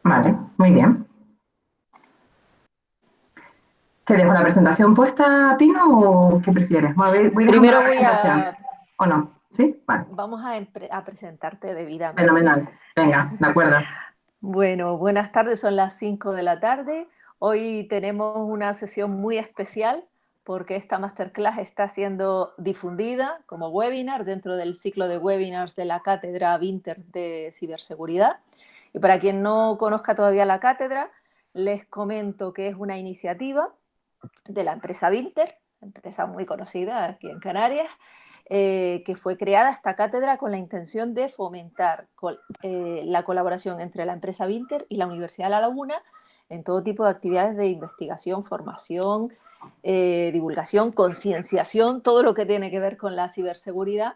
Vale, muy bien. ¿Te dejo la presentación puesta, Pino, o qué prefieres? Bueno, voy dejando la Primero voy presentación. a, ¿O no? ¿Sí? Vale. vamos a presentarte debidamente. Fenomenal. Venga, de acuerdo. Bueno, buenas tardes, son las 5 de la tarde. Hoy tenemos una sesión muy especial porque esta masterclass está siendo difundida como webinar dentro del ciclo de webinars de la Cátedra Vinter de Ciberseguridad. Y para quien no conozca todavía la cátedra, les comento que es una iniciativa de la empresa Vinter, empresa muy conocida aquí en Canarias, que fue creada esta cátedra con la intención de fomentar la colaboración entre la empresa Vinter y la Universidad de La Laguna en todo tipo de actividades de investigación, formación, divulgación, concienciación, todo lo que tiene que ver con la ciberseguridad.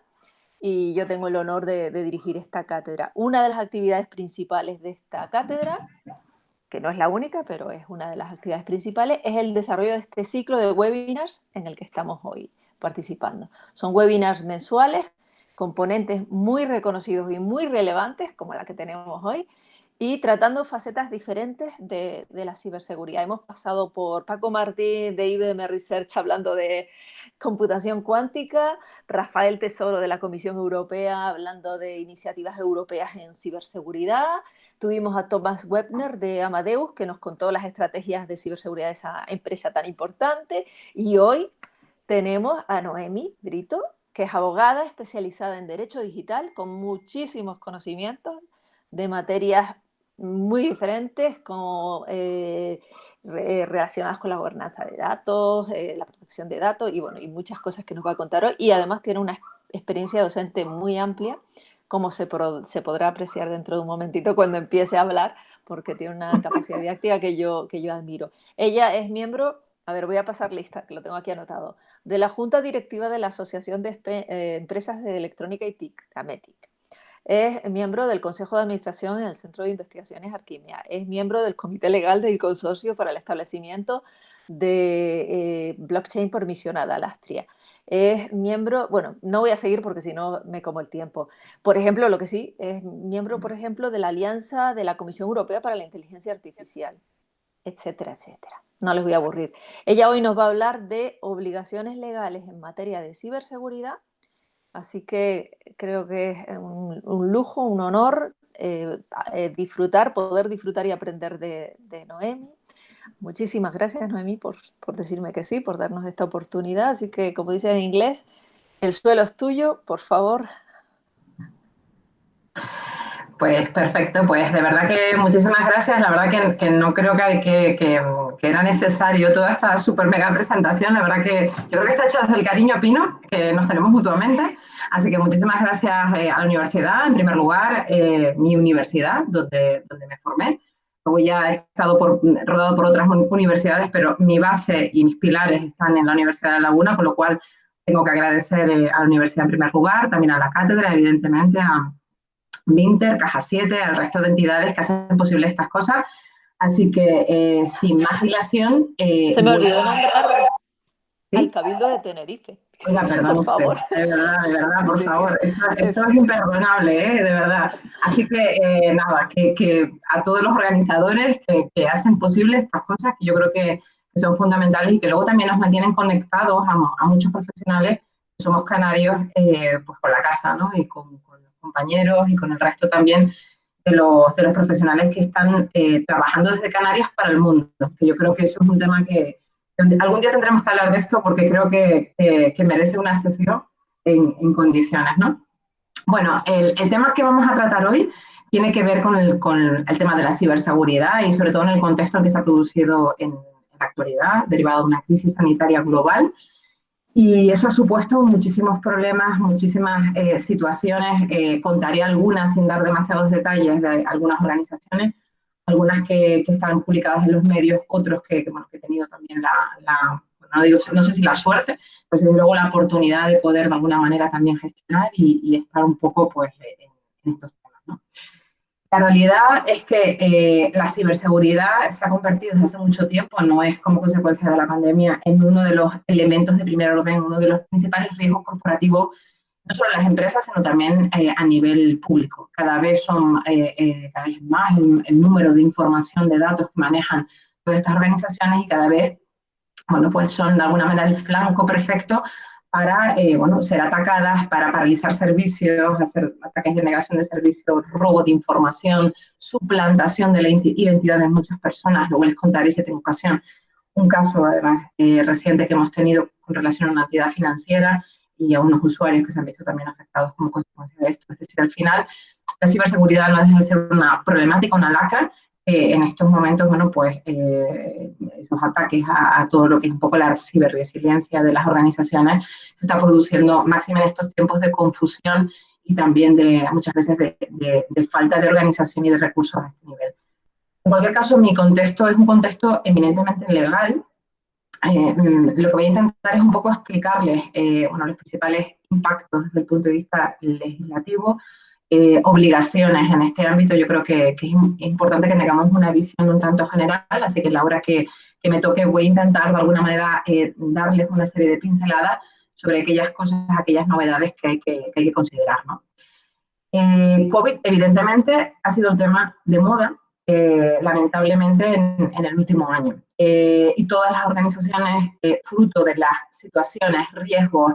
Y yo tengo el honor de dirigir esta cátedra. Una de las actividades principales de esta cátedra, que no es la única, pero es una de las actividades principales, es el desarrollo de este ciclo de webinars en el que estamos hoy participando. Son webinars mensuales, componentes muy reconocidos y muy relevantes, como la que tenemos hoy, y tratando facetas diferentes de la ciberseguridad. Hemos pasado por Paco Martín de IBM Research hablando de computación cuántica, Rafael Tesoro de la Comisión Europea hablando de iniciativas europeas en ciberseguridad. Tuvimos a Thomas Webner de Amadeus, que nos contó las estrategias de ciberseguridad de esa empresa tan importante. Y hoy tenemos a Noemi Brito, que es abogada especializada en Derecho Digital, con muchísimos conocimientos de materias muy diferentes, como relacionadas con la gobernanza de datos, la protección de datos y, bueno, y muchas cosas que nos va a contar hoy. Y además tiene una experiencia docente muy amplia, como se podrá apreciar dentro de un momentito cuando empiece a hablar, porque tiene una capacidad didáctica que yo admiro. Ella es miembro, a ver, voy a pasar lista, que lo tengo aquí anotado, de la Junta Directiva de la Asociación de Empresas de Electrónica y TIC, AMETIC. Es miembro del Consejo de Administración en el Centro de Investigaciones Arquimea. Es miembro del Comité Legal del Consorcio para el Establecimiento de Blockchain Permisionada, Alastria. Es miembro, bueno, no voy a seguir porque si no me como el tiempo. Por ejemplo, lo que sí, es miembro, por ejemplo, de la Alianza de la Comisión Europea para la Inteligencia Artificial, etcétera, etcétera. No les voy a aburrir. Ella hoy nos va a hablar de obligaciones legales en materia de ciberseguridad. Así que creo que es un lujo, un honor poder disfrutar y aprender de Noemi. Muchísimas gracias, Noemi, por decirme que sí, por darnos esta oportunidad. Así que, como dice en inglés, el suelo es tuyo, por favor. Pues perfecto, pues de verdad que muchísimas gracias. La verdad que no creo que era necesario toda esta super mega presentación. La verdad que yo creo que está hecha desde el cariño, Pino, que nos tenemos mutuamente. Así que muchísimas gracias a la universidad, en primer lugar, mi universidad, donde me formé. Luego ya he estado rodado por otras universidades, pero mi base y mis pilares están en la Universidad de La Laguna, con lo cual tengo que agradecer a la universidad en primer lugar, también a la cátedra, evidentemente, a Vinter, Caja 7, al resto de entidades que hacen posible estas cosas. Así que, sin más dilación, Se me voy olvidó a... nombrar al ¿Sí? Cabildo de Tenerife, Oiga, perdón por usted, favor. de verdad, Sí, por sí. favor, esto es imperdonable, de verdad. Así que, nada, que a todos los organizadores que hacen posible estas cosas, que yo creo que son fundamentales y que luego también nos mantienen conectados a muchos profesionales que somos canarios, pues con la casa, ¿no? Y con los compañeros y con el resto también de los profesionales que están trabajando desde Canarias para el mundo, que yo creo que eso es un tema que algún día tendremos que hablar de esto porque creo que merece una sesión en condiciones, ¿no? Bueno, el tema que vamos a tratar hoy tiene que ver con el tema de la ciberseguridad y sobre todo en el contexto en que se ha producido en la actualidad, derivado de una crisis sanitaria global. Y eso ha supuesto muchísimos problemas, muchísimas situaciones. Contaré algunas sin dar demasiados detalles de algunas organizaciones, algunas que están publicadas en los medios, otros bueno, que he tenido también no, digo, no sé si la suerte, pues desde luego la oportunidad de poder de alguna manera también gestionar y estar un poco pues, en estos temas, ¿no? La realidad es que la ciberseguridad se ha convertido desde hace mucho tiempo, no es como consecuencia de la pandemia, en uno de los elementos de primer orden, uno de los principales riesgos corporativos no solo las empresas, sino también a nivel público. Cada vez más el número de información, de datos que manejan todas estas organizaciones y cada vez, bueno, pues son de alguna manera el flanco perfecto para, bueno, ser atacadas, para paralizar servicios, hacer ataques de negación de servicios, robo de información, suplantación de la identidad de muchas personas. Luego les contaré, si tengo ocasión, un caso además reciente que hemos tenido con relación a una entidad financiera y a unos usuarios que se han visto también afectados como consecuencia de esto. Es decir, al final, la ciberseguridad no deja de ser una problemática, una lacra. En estos momentos, bueno, pues esos ataques a todo lo que es un poco la ciberresiliencia de las organizaciones se está produciendo máximo en estos tiempos de confusión y también de muchas veces de falta de organización y de recursos a este nivel. En cualquier caso, mi contexto es un contexto eminentemente legal. Lo que voy a intentar es un poco explicarles bueno, los principales impactos desde el punto de vista legislativo, obligaciones en este ámbito. Yo creo que es importante que tengamos una visión un tanto general, así que a la hora que me toque voy a intentar de alguna manera darles una serie de pinceladas sobre aquellas cosas, aquellas novedades que hay que considerar, ¿no? COVID, evidentemente, ha sido un tema de moda, lamentablemente, en el último año. Y todas las organizaciones, fruto de las situaciones, riesgos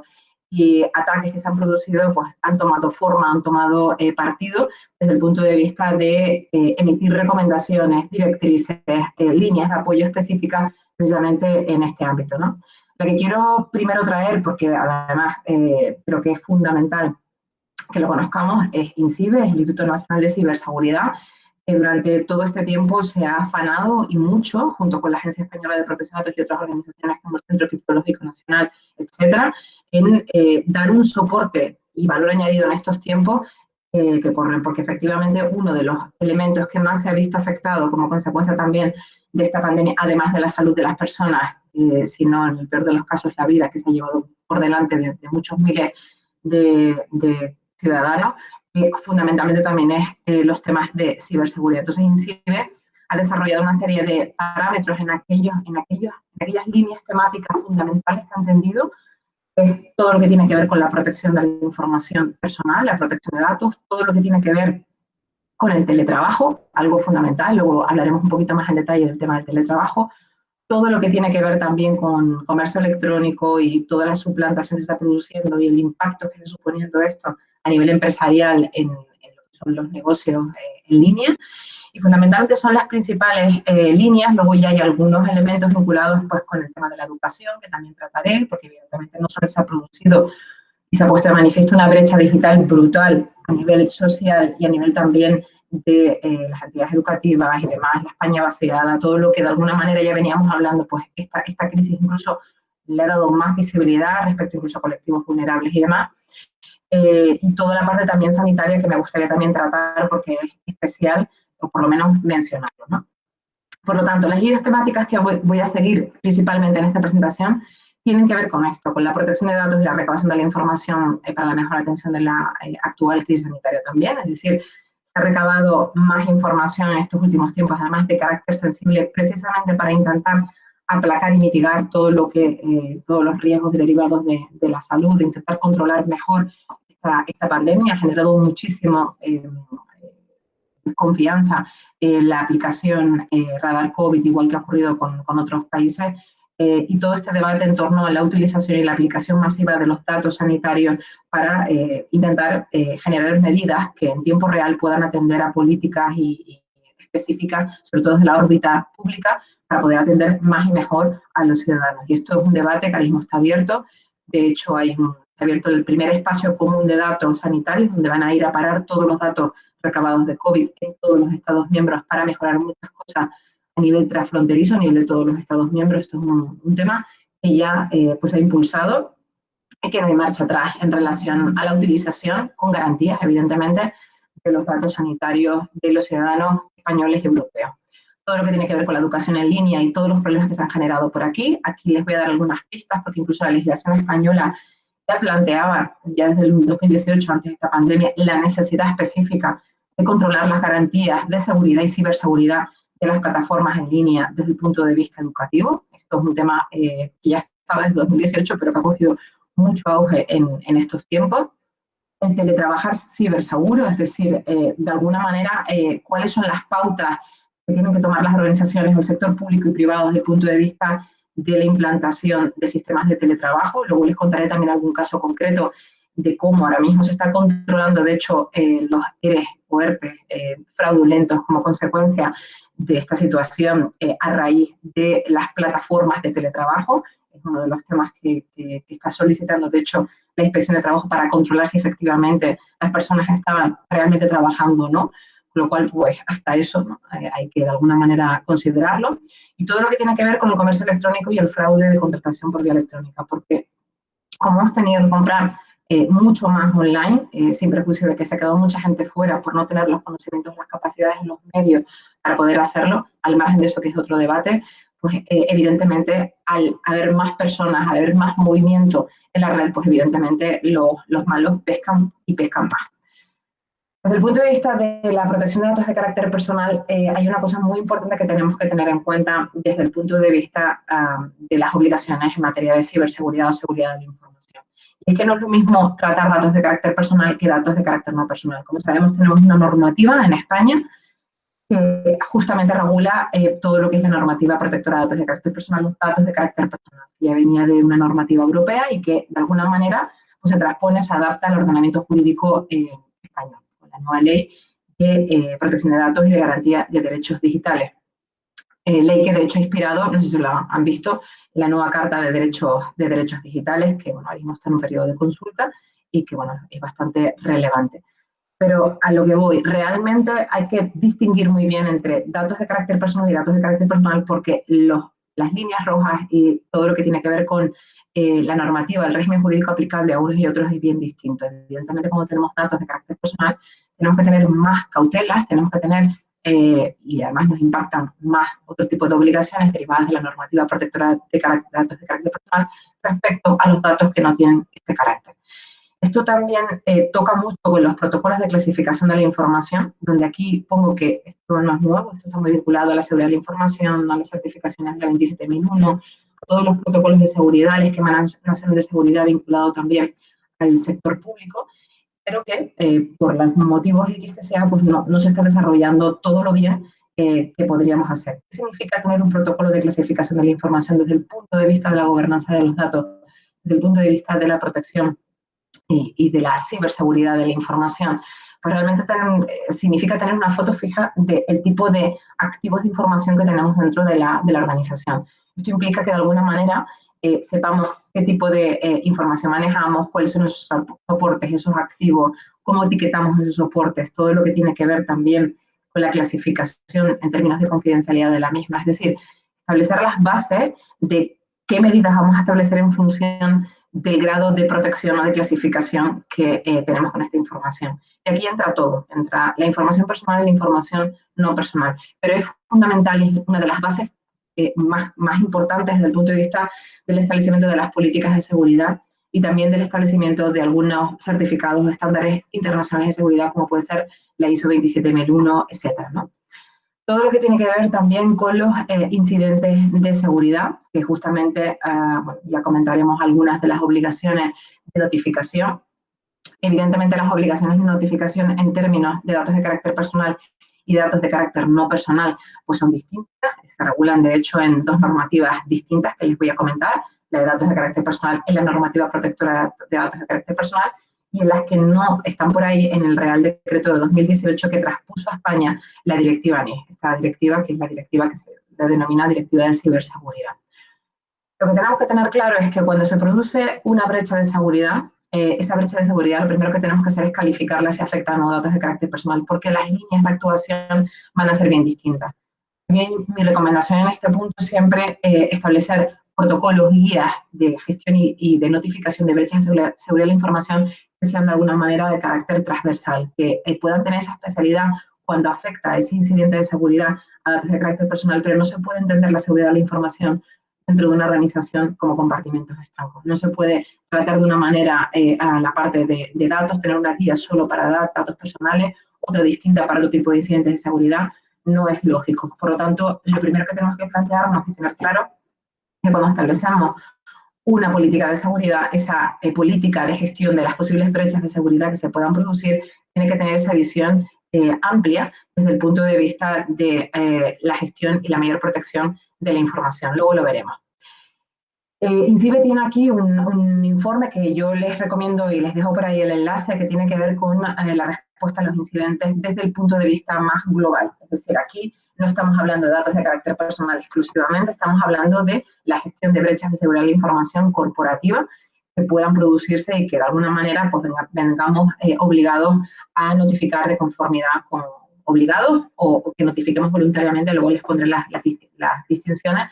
y ataques que se han producido, pues han tomado forma, han tomado partido desde el punto de vista de emitir recomendaciones, directrices, líneas de apoyo específicas precisamente en este ámbito, ¿no? Lo que quiero primero traer, porque además creo que es fundamental que lo conozcamos, es INCIBE, el Instituto Nacional de Ciberseguridad, que durante todo este tiempo se ha afanado y mucho, junto con la Agencia Española de Protección de Datos y otras organizaciones como el Centro Criptológico Nacional, etcétera, en dar un soporte y valor añadido en estos tiempos que corren, porque efectivamente uno de los elementos que más se ha visto afectado como consecuencia también de esta pandemia, además de la salud de las personas, sino en el peor de los casos la vida que se ha llevado por delante de muchos miles de ciudadanos, fundamentalmente también es los temas de ciberseguridad. Entonces, INCIBE ha desarrollado una serie de parámetros en aquellas líneas temáticas fundamentales que ha entendido, todo lo que tiene que ver con la protección de la información personal, la protección de datos, todo lo que tiene que ver con el teletrabajo, algo fundamental. Luego hablaremos un poquito más en detalle del tema del teletrabajo, todo lo que tiene que ver también con comercio electrónico y toda la suplantación que se está produciendo y el impacto que está suponiendo esto a nivel empresarial en lo que son los negocios en línea. Y fundamentalmente son las principales líneas. Luego ya hay algunos elementos vinculados pues, con el tema de la educación, que también trataré, porque evidentemente no solo se ha producido y se ha puesto de manifiesto una brecha digital brutal a nivel social y a nivel también de las actividades educativas y demás, la España vaciada, todo lo que de alguna manera ya veníamos hablando, pues esta crisis incluso le ha dado más visibilidad respecto incluso a colectivos vulnerables y demás. Y toda la parte también sanitaria que me gustaría también tratar porque es especial, o por lo menos mencionarlo, ¿no? Por lo tanto, las líneas temáticas que voy a seguir principalmente en esta presentación tienen que ver con esto, con la protección de datos y la recabación de la información para la mejor atención de la actual crisis sanitaria también. Es decir, se ha recabado más información en estos últimos tiempos, además de carácter sensible, precisamente para intentar aplacar y mitigar todo lo que, todos los riesgos derivados de la salud, de intentar controlar mejor esta pandemia. Ha generado muchísimo confianza la aplicación Radar COVID, igual que ha ocurrido con otros países, y todo este debate en torno a la utilización y la aplicación masiva de los datos sanitarios para intentar generar medidas que en tiempo real puedan atender a políticas y específicas, sobre todo desde la órbita pública, para poder atender más y mejor a los ciudadanos. Y esto es un debate que ahora mismo está abierto. De hecho, está abierto el primer espacio común de datos sanitarios, donde van a ir a parar todos los datos recabados de COVID en todos los Estados miembros para mejorar muchas cosas a nivel transfronterizo, a nivel de todos los Estados miembros. Esto es un tema que ya pues ha impulsado y que no hay marcha atrás en relación a la utilización, con garantías, evidentemente, de los datos sanitarios de los ciudadanos españoles y europeos. Todo lo que tiene que ver con la educación en línea y todos los problemas que se han generado por aquí. Aquí les voy a dar algunas pistas, porque incluso la legislación española ya planteaba, ya desde el 2018, antes de esta pandemia, la necesidad específica de controlar las garantías de seguridad y ciberseguridad de las plataformas en línea desde el punto de vista educativo. Esto es un tema que ya estaba desde 2018, pero que ha cogido mucho auge en estos tiempos. el teletrabajar ciberseguro, es decir, de alguna manera, cuáles son las pautas que tienen que tomar las organizaciones del sector público y privado desde el punto de vista de la implantación de sistemas de teletrabajo. Luego les contaré también algún caso concreto de cómo ahora mismo se está controlando, de hecho, los ERE o ERTE fraudulentos como consecuencia de esta situación a raíz de las plataformas de teletrabajo. Es uno de los temas que está solicitando, de hecho, la Inspección de Trabajo para controlar si efectivamente las personas estaban realmente trabajando o no, con lo cual, pues, hasta eso, ¿no? Hay que de alguna manera considerarlo. Y todo lo que tiene que ver con el comercio electrónico y el fraude de contratación por vía electrónica, porque como hemos tenido que comprar mucho más online, sin prejuicio de que se quedó mucha gente fuera por no tener los conocimientos, las capacidades, los medios para poder hacerlo, al margen de eso que es otro debate, pues evidentemente al haber más personas, al haber más movimiento en la red, pues evidentemente los malos pescan y pescan más. Desde el punto de vista de la protección de datos de carácter personal, hay una cosa muy importante que tenemos que tener en cuenta desde el punto de vista de las obligaciones en materia de ciberseguridad o seguridad de la información. Y es que no es lo mismo tratar datos de carácter personal que datos de carácter no personal. Como sabemos, tenemos una normativa en España que justamente regula todo lo que es la normativa protectora de datos de carácter personal, los datos de carácter personal, que ya venía de una normativa europea y que de alguna manera pues, se transpone, se adapta al ordenamiento jurídico español, con la nueva ley de protección de datos y de garantía de derechos digitales. Ley que de hecho ha inspirado, no sé si lo han visto, la nueva Carta de Derechos Digitales, que bueno, ahora mismo está en un periodo de consulta y que bueno, es bastante relevante. Pero a lo que voy, realmente hay que distinguir muy bien entre datos de carácter personal y datos de carácter personal porque las líneas rojas y todo lo que tiene que ver con la normativa, el régimen jurídico aplicable a unos y otros es bien distinto. Evidentemente, cuando tenemos datos de carácter personal, tenemos que tener más cautelas, tenemos que tener, y además nos impactan más otro tipo de obligaciones derivadas de la normativa protectora de datos de carácter personal respecto a los datos que no tienen este carácter. Esto también toca mucho con los protocolos de clasificación de la información, donde aquí pongo que esto no es nuevo, esto está muy vinculado a la seguridad de la información, a las certificaciones de la 27001, a todos los protocolos de seguridad, el esquema nacional de seguridad vinculado también al sector público, pero que por los motivos X que sea, pues no se está desarrollando todo lo bien que podríamos hacer. ¿Qué significa tener un protocolo de clasificación de la información desde el punto de vista de la gobernanza de los datos, desde el punto de vista de la protección y de la ciberseguridad de la información? Pues realmente significa tener una foto fija del tipo de activos de información que tenemos dentro de la organización. Esto implica que de alguna manera sepamos qué tipo de información manejamos, cuáles son esos soportes, esos activos, cómo etiquetamos esos soportes, todo lo que tiene que ver también con la clasificación en términos de confidencialidad de la misma. Es decir, establecer las bases de qué medidas vamos a establecer en función del grado de protección o de clasificación que tenemos con esta información. Y aquí entra todo, entra la información personal y la información no personal. Pero es fundamental, es una de las bases más importantes desde el punto de vista del establecimiento de las políticas de seguridad y también del establecimiento de algunos certificados o estándares internacionales de seguridad, como puede ser la ISO 27001, etcétera, ¿no? Todo lo que tiene que ver también con los incidentes de seguridad, que justamente bueno, ya comentaremos algunas de las obligaciones de notificación. Evidentemente las obligaciones de notificación en términos de datos de carácter personal y datos de carácter no personal pues son distintas, se regulan de hecho en dos normativas distintas que les voy a comentar, la de datos de carácter personal en la normativa protectora de datos de carácter personal y en las que no están por ahí en el Real Decreto de 2018 que traspuso a España la directiva NIS, esta directiva que es la directiva que se denomina Directiva de Ciberseguridad. Lo que tenemos que tener claro es que cuando se produce una brecha de seguridad, esa brecha de seguridad lo primero que tenemos que hacer es calificarla si afecta a no datos de carácter personal, porque las líneas de actuación van a ser bien distintas. También mi recomendación en este punto es siempre establecer protocolos, guías de gestión y de notificación de brechas de seguridad de la información que sean de alguna manera de carácter transversal, que puedan tener esa especialidad cuando afecta a ese incidente de seguridad a datos de carácter personal, pero no se puede entender la seguridad de la información dentro de una organización como compartimentos estancos. No se puede tratar de una manera a la parte de datos, tener una guía solo para datos personales, otra distinta para otro tipo de incidentes de seguridad, no es lógico. Por lo tanto, lo primero que tenemos que plantearnos y tener claro es que cuando establecemos una política de seguridad, esa política de gestión de las posibles brechas de seguridad que se puedan producir, tiene que tener esa visión amplia desde el punto de vista de la gestión y la mayor protección de la información. Luego lo veremos. INCIBE tiene aquí un informe que yo les recomiendo y les dejo por ahí el enlace, que tiene que ver con la respuesta a los incidentes desde el punto de vista más global. Es decir, aquí no estamos hablando de datos de carácter personal exclusivamente, estamos hablando de la gestión de brechas de seguridad de la información corporativa que puedan producirse y que de alguna manera pues, vengamos obligados a notificar de conformidad con obligados o que notifiquemos voluntariamente. Luego les pondré las distinciones.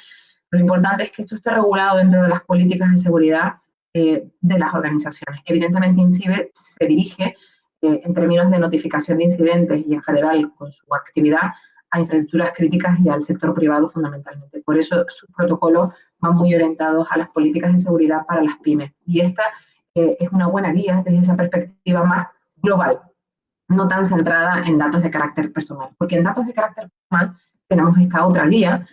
Lo importante es que esto esté regulado dentro de las políticas de seguridad de las organizaciones. Evidentemente, INCIBE se dirige en términos de notificación de incidentes y en general con su actividad a infraestructuras críticas y al sector privado fundamentalmente. Por eso sus protocolos van muy orientados a las políticas de seguridad para las pymes. Y esta es una buena guía desde esa perspectiva más global, no tan centrada en datos de carácter personal. Porque en datos de carácter personal tenemos esta otra guía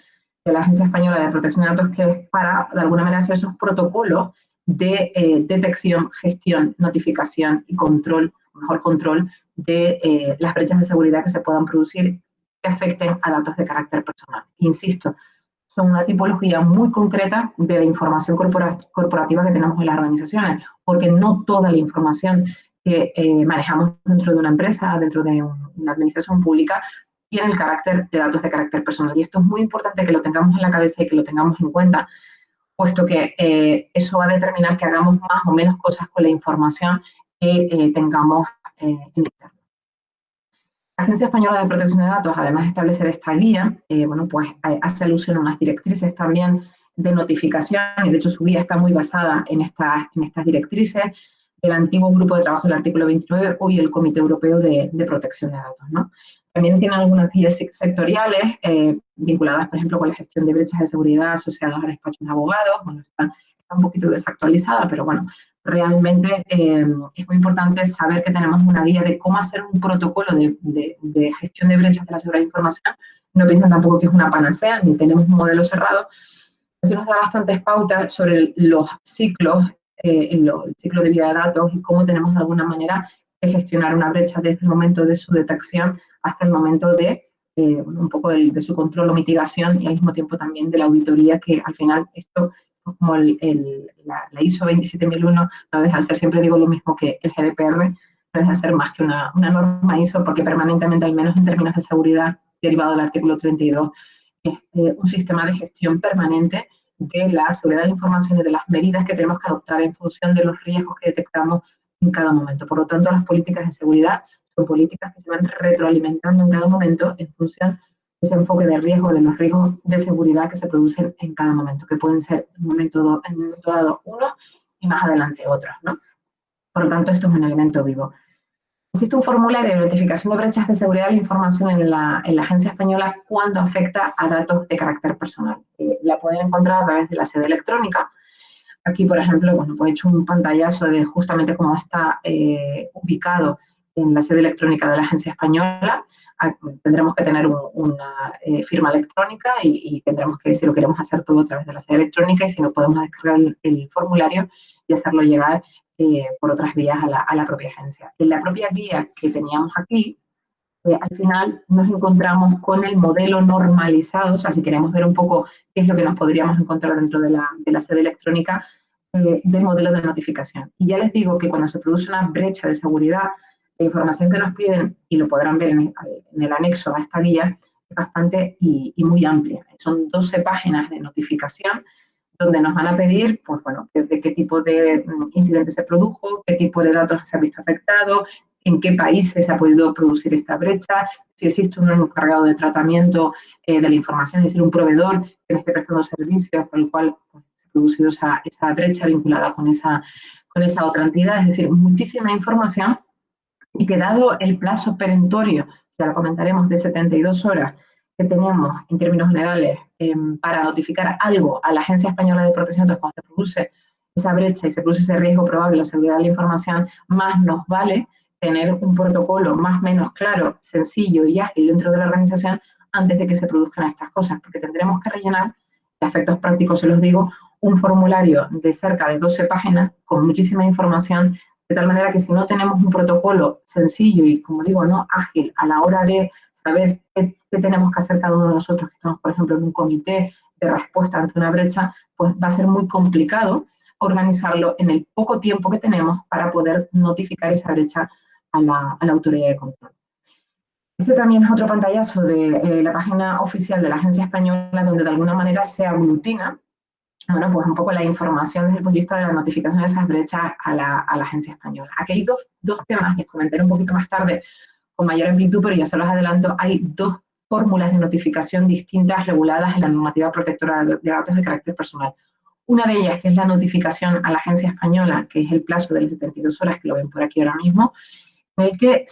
de la Agencia Española de Protección de Datos, que es para, de alguna manera, hacer esos protocolos de detección, gestión, notificación y control, mejor control de las brechas de seguridad que se puedan producir que afecten a datos de carácter personal. Insisto, son una tipología muy concreta de la información corporativa que tenemos en las organizaciones, porque no toda la información que manejamos dentro de una empresa, dentro de una administración pública, tiene el carácter de datos de carácter personal. Y esto es muy importante que lo tengamos en la cabeza y que lo tengamos en cuenta, puesto que eso va a determinar que hagamos más o menos cosas con la información que tengamos en internet. La Agencia Española de Protección de Datos, además de establecer esta guía, bueno, pues hace alusión a unas directrices también de notificación, y de hecho su guía está muy basada en estas directrices del antiguo grupo de trabajo del artículo 29, hoy el Comité Europeo de Protección de Datos, ¿no? También tiene algunas guías sectoriales vinculadas, por ejemplo, con la gestión de brechas de seguridad asociadas a despachos de abogados. Bueno, está un poquito desactualizada, pero bueno, realmente es muy importante saber que tenemos una guía de cómo hacer un protocolo de gestión de brechas de la seguridad de información. No piensen tampoco que es una panacea, ni tenemos un modelo cerrado. Eso nos da bastantes pautas sobre los ciclos, el ciclo de vida de datos y cómo tenemos de alguna manera que gestionar una brecha desde el momento de su detección hasta el momento de un poco de su control o mitigación y al mismo tiempo también de la auditoría, que al final esto, como la ISO 27001, no deja de ser, siempre digo lo mismo que el GDPR, no deja de ser más que una norma ISO, porque permanentemente, al menos en términos de seguridad, derivado del artículo 32, es un sistema de gestión permanente de la seguridad de la información y de las medidas que tenemos que adoptar en función de los riesgos que detectamos en cada momento. Por lo tanto, las políticas de seguridad son políticas que se van retroalimentando en cada momento en función de ese enfoque de riesgo, de los riesgos de seguridad que se producen en cada momento, que pueden ser en un momento dado unos y más adelante otros, ¿no? Por lo tanto, esto es un elemento vivo. Existe un formulario de notificación de brechas de seguridad de la información en la Agencia Española cuando afecta a datos de carácter personal. La pueden encontrar a través de la sede electrónica. Aquí, por ejemplo, bueno, pues he hecho un pantallazo de justamente cómo está ubicado en la sede electrónica de la Agencia Española. Tendremos que tener una firma electrónica y tendremos que, si lo queremos hacer todo a través de la sede electrónica, y si no, podemos descargar el formulario y hacerlo llegar por otras vías a la propia agencia. En la propia guía que teníamos aquí, al final nos encontramos con el modelo normalizado, o sea, si queremos ver un poco qué es lo que nos podríamos encontrar dentro de la sede electrónica, del modelo de notificación. Y ya les digo que cuando se produce una brecha de seguridad, la información que nos piden, y lo podrán ver en el anexo a esta guía, es bastante y muy amplia. Son 12 páginas de notificación donde nos van a pedir, pues bueno, de qué tipo de incidente se produjo, qué tipo de datos se ha visto afectado, en qué países se ha podido producir esta brecha, si existe un encargado de tratamiento de la información, es decir, un proveedor que esté prestando servicios por el cual pues, se ha producido esa brecha vinculada con esa otra entidad. Es decir, muchísima información, y que dado el plazo perentorio, ya lo comentaremos, de 72 horas que tenemos en términos generales para notificar algo a la Agencia Española de Protección de Datos cuando se produce esa brecha y se produce ese riesgo probable de la seguridad de la información, más nos vale tener un protocolo más o menos claro, sencillo y ágil dentro de la organización antes de que se produzcan estas cosas, porque tendremos que rellenar, a efectos prácticos se los digo, un formulario de cerca de 12 páginas con muchísima información, de tal manera que si no tenemos un protocolo sencillo y, como digo, no ágil a la hora de saber qué tenemos que hacer cada uno de nosotros que estamos, por ejemplo, en un comité de respuesta ante una brecha, pues va a ser muy complicado organizarlo en el poco tiempo que tenemos para poder notificar esa brecha a la autoridad de control. Este también es otro pantallazo de la página oficial de la Agencia Española, donde de alguna manera se aglutina, bueno, pues un poco la información desde el punto de vista de la notificación de esas brechas a la Agencia Española. Aquí hay dos temas que comentaré un poquito más tarde con mayor amplitud, pero ya se los adelanto. Hay dos fórmulas de notificación distintas reguladas en la normativa protectora de datos de carácter personal. Una de ellas, que es la notificación a la Agencia Española, que es el plazo de las 72 horas, que lo ven por aquí ahora mismo, en el que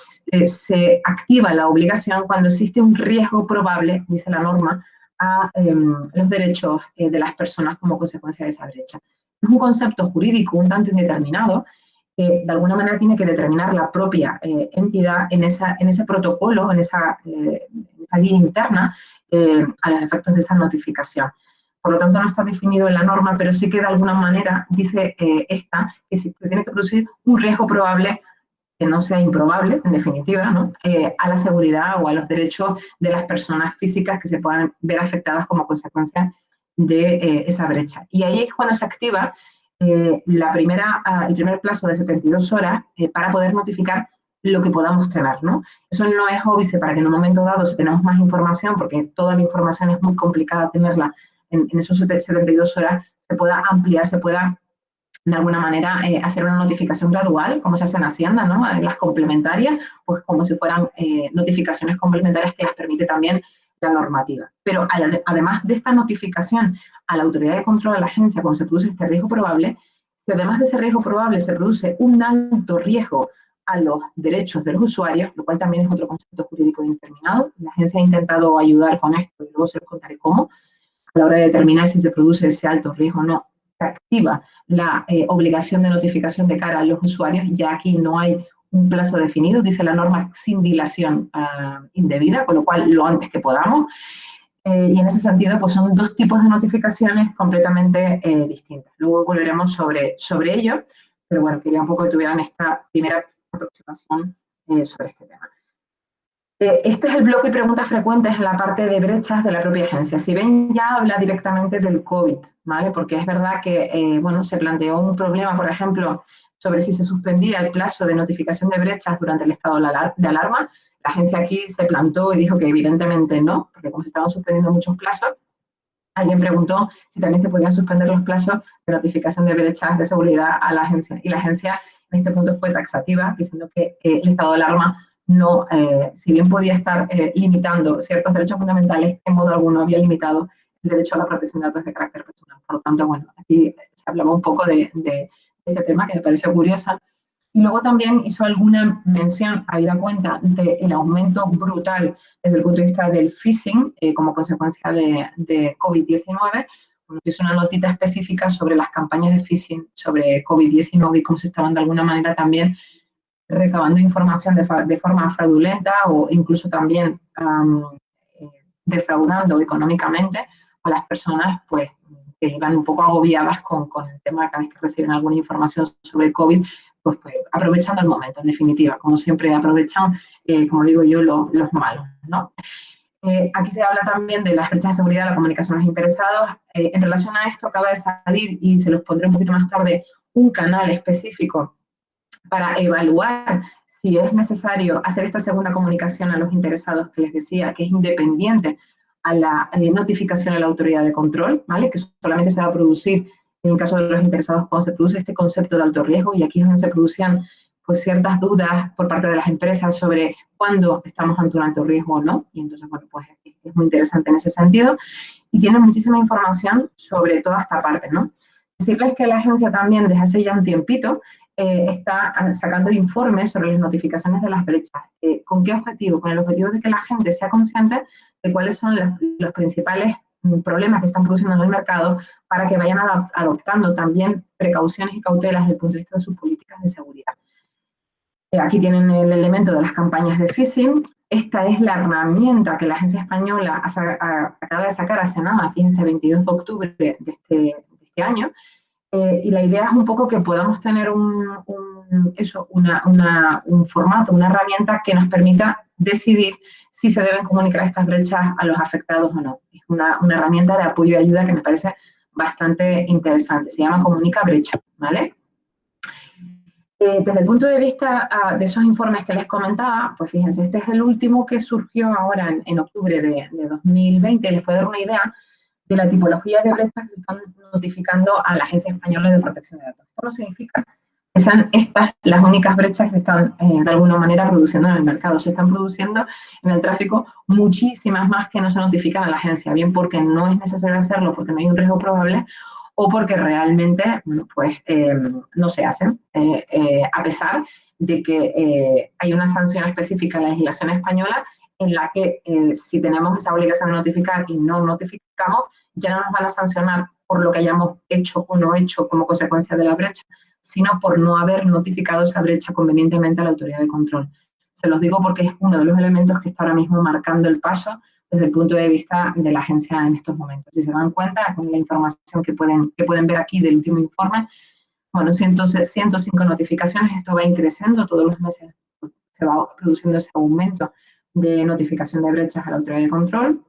se activa la obligación cuando existe un riesgo probable, dice la norma, a los derechos de las personas como consecuencia de esa brecha. Es un concepto jurídico un tanto indeterminado que de alguna manera tiene que determinar la propia entidad en ese protocolo, en esa guía interna, a los efectos de esa notificación. Por lo tanto, no está definido en la norma, pero sí que de alguna manera dice esta que se tiene que producir un riesgo probable que no sea improbable, en definitiva, ¿no? A la seguridad o a los derechos de las personas físicas que se puedan ver afectadas como consecuencia de esa brecha. Y ahí es cuando se activa el primer plazo de 72 horas para poder notificar lo que podamos tener, ¿no? Eso no es óbice para que en un momento dado, si tenemos más información, porque toda la información es muy complicada tenerla en esos 72 horas, se pueda ampliar, se pueda de alguna manera hacer una notificación gradual, como se hace en Hacienda, ¿no? Las complementarias, pues como si fueran notificaciones complementarias que las permite también la normativa. Pero además de esta notificación a la autoridad de control de la agencia cuando se produce este riesgo probable, si además de ese riesgo probable se produce un alto riesgo a los derechos de los usuarios, lo cual también es otro concepto jurídico indeterminado. La agencia ha intentado ayudar con esto y luego se los contaré cómo, a la hora de determinar si se produce ese alto riesgo o no, activa la obligación de notificación de cara a los usuarios. Ya aquí no hay un plazo definido, dice la norma, sin dilación indebida, con lo cual lo antes que podamos. Y en ese sentido, pues son dos tipos de notificaciones completamente distintas. Luego volveremos sobre ello, pero bueno, quería un poco que tuvieran esta primera aproximación sobre este tema. Este es el bloque de preguntas frecuentes en la parte de brechas de la propia agencia. Si ven, ya habla directamente del COVID, ¿vale? Porque es verdad que, bueno, se planteó un problema, por ejemplo, sobre si se suspendía el plazo de notificación de brechas durante el estado de alarma. La agencia aquí se plantó y dijo que evidentemente no, porque como se estaban suspendiendo muchos plazos, alguien preguntó si también se podían suspender los plazos de notificación de brechas de seguridad a la agencia. Y la agencia en este punto fue taxativa, diciendo que el estado de alarma no, si bien podía estar limitando ciertos derechos fundamentales, en modo alguno había limitado el derecho a la protección de datos de carácter personal. Por lo tanto, bueno, aquí se hablaba un poco de este tema que me pareció curiosa. Y luego también hizo alguna mención, habida cuenta del aumento brutal desde el punto de vista del phishing como consecuencia de COVID-19. Bueno, hizo una notita específica sobre las campañas de phishing sobre COVID-19 y cómo se estaban de alguna manera también recabando información de forma fraudulenta o incluso también defraudando económicamente a las personas pues, que iban un poco agobiadas con el tema de cada vez que reciben alguna información sobre COVID, pues, aprovechando el momento, en definitiva, como siempre aprovechan, como digo yo, los malos, ¿no? Aquí se habla también de las brechas de seguridad de la comunicación a los interesados. En relación a esto acaba de salir, y se los pondré un poquito más tarde, un canal específico para evaluar si es necesario hacer esta segunda comunicación a los interesados que les decía, que es independiente a la notificación a la autoridad de control, ¿vale? Que solamente se va a producir en el caso de los interesados cuando se produce este concepto de alto riesgo, y aquí es donde se producían pues, ciertas dudas por parte de las empresas sobre cuándo estamos ante un alto riesgo o no, y entonces, bueno, pues es muy interesante en ese sentido, y tiene muchísima información sobre toda esta parte, ¿no? Decirles que la agencia también, desde hace ya un tiempito, está sacando informes sobre las notificaciones de las brechas. ¿Con qué objetivo? Con el objetivo de que la gente sea consciente de cuáles son los principales problemas que están produciendo en el mercado para que vayan adoptando también precauciones y cautelas desde el punto de vista de sus políticas de seguridad. Aquí tienen el elemento de las campañas de phishing. Esta es la herramienta que la agencia española acaba de sacar hace nada, fíjense, 22 de octubre de este este año. Y la idea es un poco que podamos tener un formato, una herramienta que nos permita decidir si se deben comunicar estas brechas a los afectados o no. Es una herramienta de apoyo y ayuda que me parece bastante interesante. Se llama Comunica Brecha, ¿vale? Desde el punto de vista de esos informes que les comentaba, pues fíjense, este es el último que surgió ahora en octubre de 2020. Les puedo dar una idea de la tipología de brechas que se están notificando a la Agencia Española de Protección de Datos. Esto no significa que sean estas las únicas brechas que se están de alguna manera produciendo en el mercado. Se están produciendo en el tráfico muchísimas más que no se notifican a la agencia, bien porque no es necesario hacerlo, porque no hay un riesgo probable, o porque realmente, bueno, pues no se hacen, a pesar de que hay una sanción específica en la legislación española en la que si tenemos esa obligación de notificar y no notificamos, ya no nos van a sancionar por lo que hayamos hecho o no hecho como consecuencia de la brecha, sino por no haber notificado esa brecha convenientemente a la autoridad de control. Se los digo porque es uno de los elementos que está ahora mismo marcando el paso desde el punto de vista de la agencia en estos momentos. Si se dan cuenta, con la información que pueden ver aquí del último informe, bueno, 105 notificaciones, esto va creciendo todos los meses, se va produciendo ese aumento de notificación de brechas a la autoridad de control,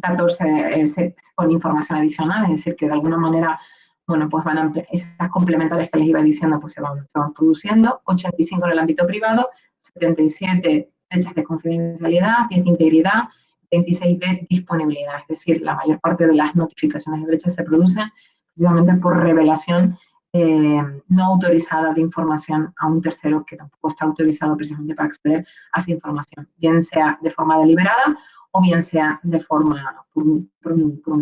14 con información adicional, es decir, que de alguna manera, bueno, pues esas complementarias que les iba diciendo, pues se van produciendo, 85 en el ámbito privado, 77 brechas de confidencialidad, 10 de integridad, 26 de disponibilidad, es decir, la mayor parte de las notificaciones de brechas se producen precisamente por revelación no autorizada de información a un tercero que tampoco está autorizado precisamente para acceder a esa información, bien sea de forma deliberada o bien sea de forma por un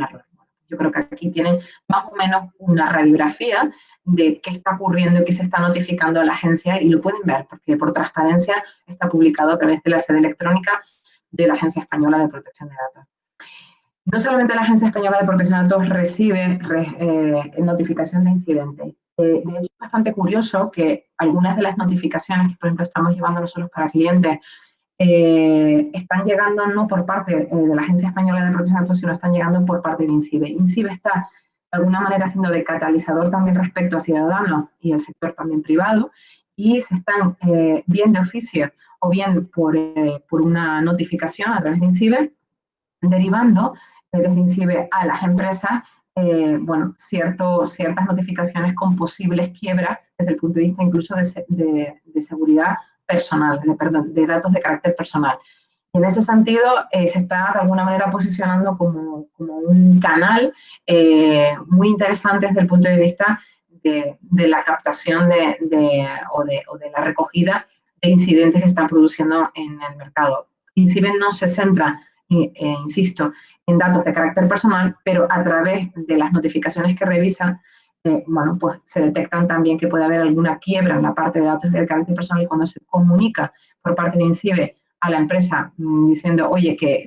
error. Yo creo que aquí tienen más o menos una radiografía de qué está ocurriendo y qué se está notificando a la agencia y lo pueden ver porque por transparencia está publicado a través de la sede electrónica de la Agencia Española de Protección de Datos. No solamente la Agencia Española de Protección de Datos recibe notificación de incidentes. De hecho, es bastante curioso que algunas de las notificaciones que, por ejemplo, estamos llevando nosotros para clientes están llegando no por parte de la Agencia Española de Protección de Datos, sino están llegando por parte de INCIBE. INCIBE está, de alguna manera, siendo de catalizador también respecto a ciudadanos y el sector también privado, y se están bien de oficio o bien por una notificación a través de INCIBE, derivando desde INCIBE a las empresas, bueno, ciertas notificaciones con posibles quiebras desde el punto de vista incluso de seguridad personal, de datos de carácter personal. Y en ese sentido, se está de alguna manera posicionando como un canal muy interesante desde el punto de vista de la captación o de la recogida de incidentes que están produciendo en el mercado. INCIBE no se centra, insisto, en datos de carácter personal, pero a través de las notificaciones que revisa, bueno, pues se detectan también que puede haber alguna quiebra en la parte de datos de carácter personal y cuando se comunica por parte de INCIBE a la empresa diciendo, oye, que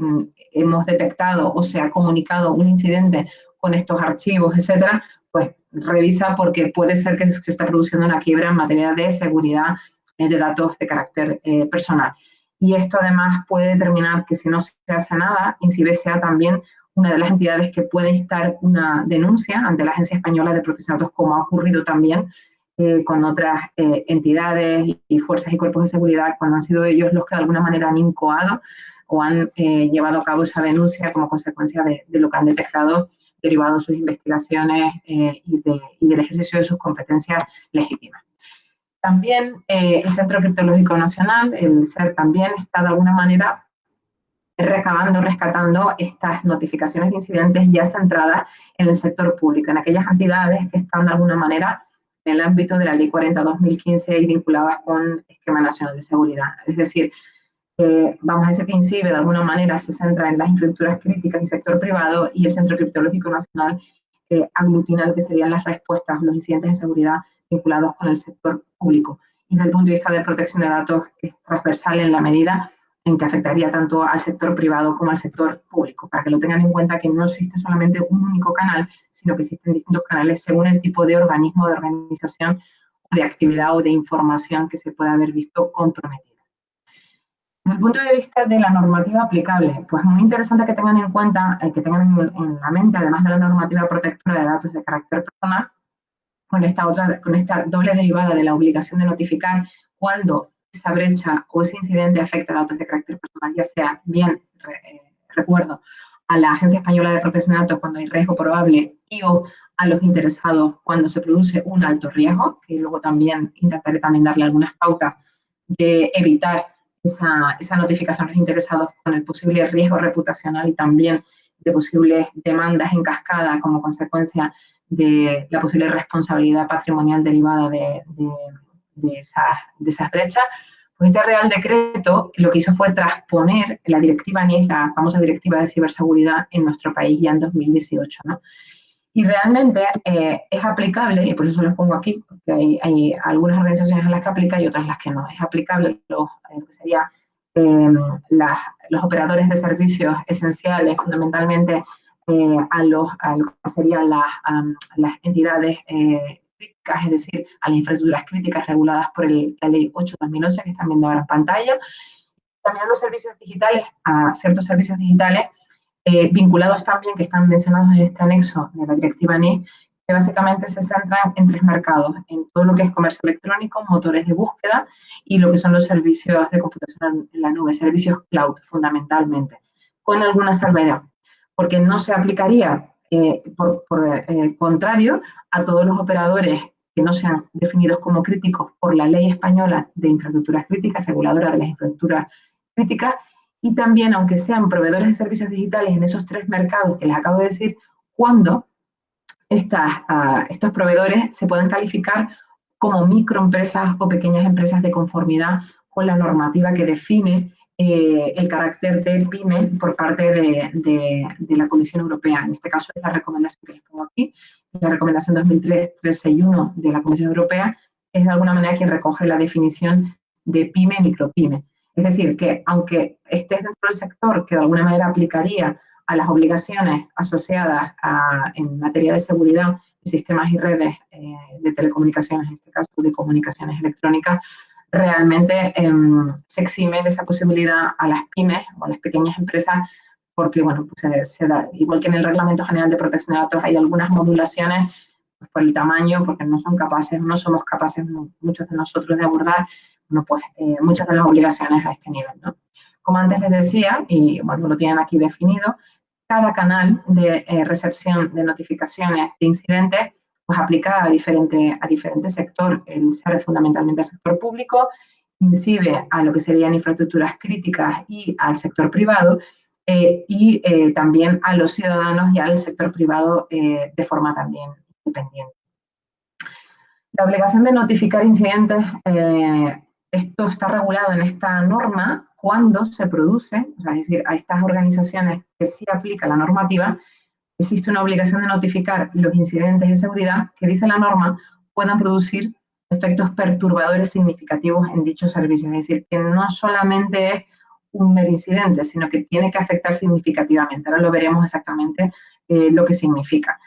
hemos detectado o se ha comunicado un incidente con estos archivos, etcétera, pues revisa porque puede ser que se está produciendo una quiebra en materia de seguridad de datos de carácter personal. Y esto además puede determinar que si no se hace nada, INCIBE sea también una de las entidades que puede instar una denuncia ante la Agencia Española de Protección de Datos, como ha ocurrido también con otras entidades y fuerzas y cuerpos de seguridad, cuando han sido ellos los que de alguna manera han incoado o han llevado a cabo esa denuncia como consecuencia de lo que han detectado derivado de sus investigaciones y del ejercicio de sus competencias legítimas. También el Centro Criptológico Nacional, el CER, también está de alguna manera rescatando estas notificaciones de incidentes ya centradas en el sector público, en aquellas entidades que están de alguna manera en el ámbito de la Ley 40/2015 y vinculadas con Esquema Nacional de Seguridad. Es decir, vamos a decir que INCIBE de alguna manera se centra en las infraestructuras críticas y sector privado y el Centro Criptológico Nacional aglutina lo que serían las respuestas a los incidentes de seguridad vinculados con el sector público. Y desde el punto de vista de protección de datos es transversal en la medida en que afectaría tanto al sector privado como al sector público, para que lo tengan en cuenta que no existe solamente un único canal, sino que existen distintos canales según el tipo de organismo, de organización, de actividad o de información que se pueda haber visto comprometida. Desde el punto de vista de la normativa aplicable, pues muy interesante que tengan en cuenta, que tengan en la mente, además de la normativa protectora de datos de carácter personal, con esta doble derivada de la obligación de notificar cuando esa brecha o ese incidente afecta a datos de carácter personal, ya sea bien, recuerdo, a la Agencia Española de Protección de Datos cuando hay riesgo probable y o a los interesados cuando se produce un alto riesgo, que luego también intentaré también darle algunas pautas de evitar esa notificación a los interesados con el posible riesgo reputacional y también de posibles demandas en cascada como consecuencia de la posible responsabilidad patrimonial derivada de esas brechas. Pues este Real Decreto lo que hizo fue transponer la directiva NIS, la famosa directiva de ciberseguridad, en nuestro país ya en 2018, ¿no? Y realmente es aplicable, y por eso lo pongo aquí, porque hay algunas organizaciones en las que aplica y otras en las que no. Es aplicable lo que sería los operadores de servicios esenciales, fundamentalmente a lo que serían las entidades críticas, es decir, a las infraestructuras críticas reguladas por la Ley 8/2011, que están viendo ahora en pantalla. También a los servicios digitales, a ciertos servicios digitales vinculados también, que están mencionados en este anexo de la directiva NIS, que básicamente se centran en tres mercados, en todo lo que es comercio electrónico, motores de búsqueda y lo que son los servicios de computación en la nube, servicios cloud fundamentalmente, con alguna salvedad, porque no se aplicaría, por contrario, a todos los operadores que no sean definidos como críticos por la Ley Española de Infraestructuras Críticas, reguladora de las infraestructuras críticas, y también, aunque sean proveedores de servicios digitales en esos tres mercados que les acabo de decir, cuando estos proveedores se pueden calificar como microempresas o pequeñas empresas de conformidad con la normativa que define el carácter de PYME por parte de la Comisión Europea. En este caso es la recomendación que les pongo aquí, la recomendación 2003-361 de la Comisión Europea, es de alguna manera quien recoge la definición de PYME y micropyme. Es decir, que aunque estés dentro del sector que de alguna manera aplicaría a las obligaciones asociadas en materia de seguridad de sistemas y redes de telecomunicaciones, en este caso de comunicaciones electrónicas, realmente se exime de esa posibilidad a las pymes o a las pequeñas empresas, porque, bueno, pues se da, igual que en el Reglamento General de Protección de Datos hay algunas modulaciones pues, por el tamaño, porque no somos capaces muchos de nosotros de abordar bueno, pues, muchas de las obligaciones a este nivel, ¿no? Como antes les decía, y bueno, lo tienen aquí definido, cada canal de recepción de notificaciones de incidentes pues aplica a diferente sector. El SER fundamentalmente al sector público, incide a lo que serían infraestructuras críticas y al sector privado, y también a los ciudadanos y al sector privado de forma también independiente. La obligación de notificar incidentes, esto está regulado en esta norma cuando se produce, o sea, es decir, a estas organizaciones que sí aplica la normativa, existe una obligación de notificar los incidentes de seguridad que, dice la norma, puedan producir efectos perturbadores significativos en dichos servicios. Es decir, que no solamente es un mero incidente, sino que tiene que afectar significativamente. Ahora lo veremos exactamente lo que significa.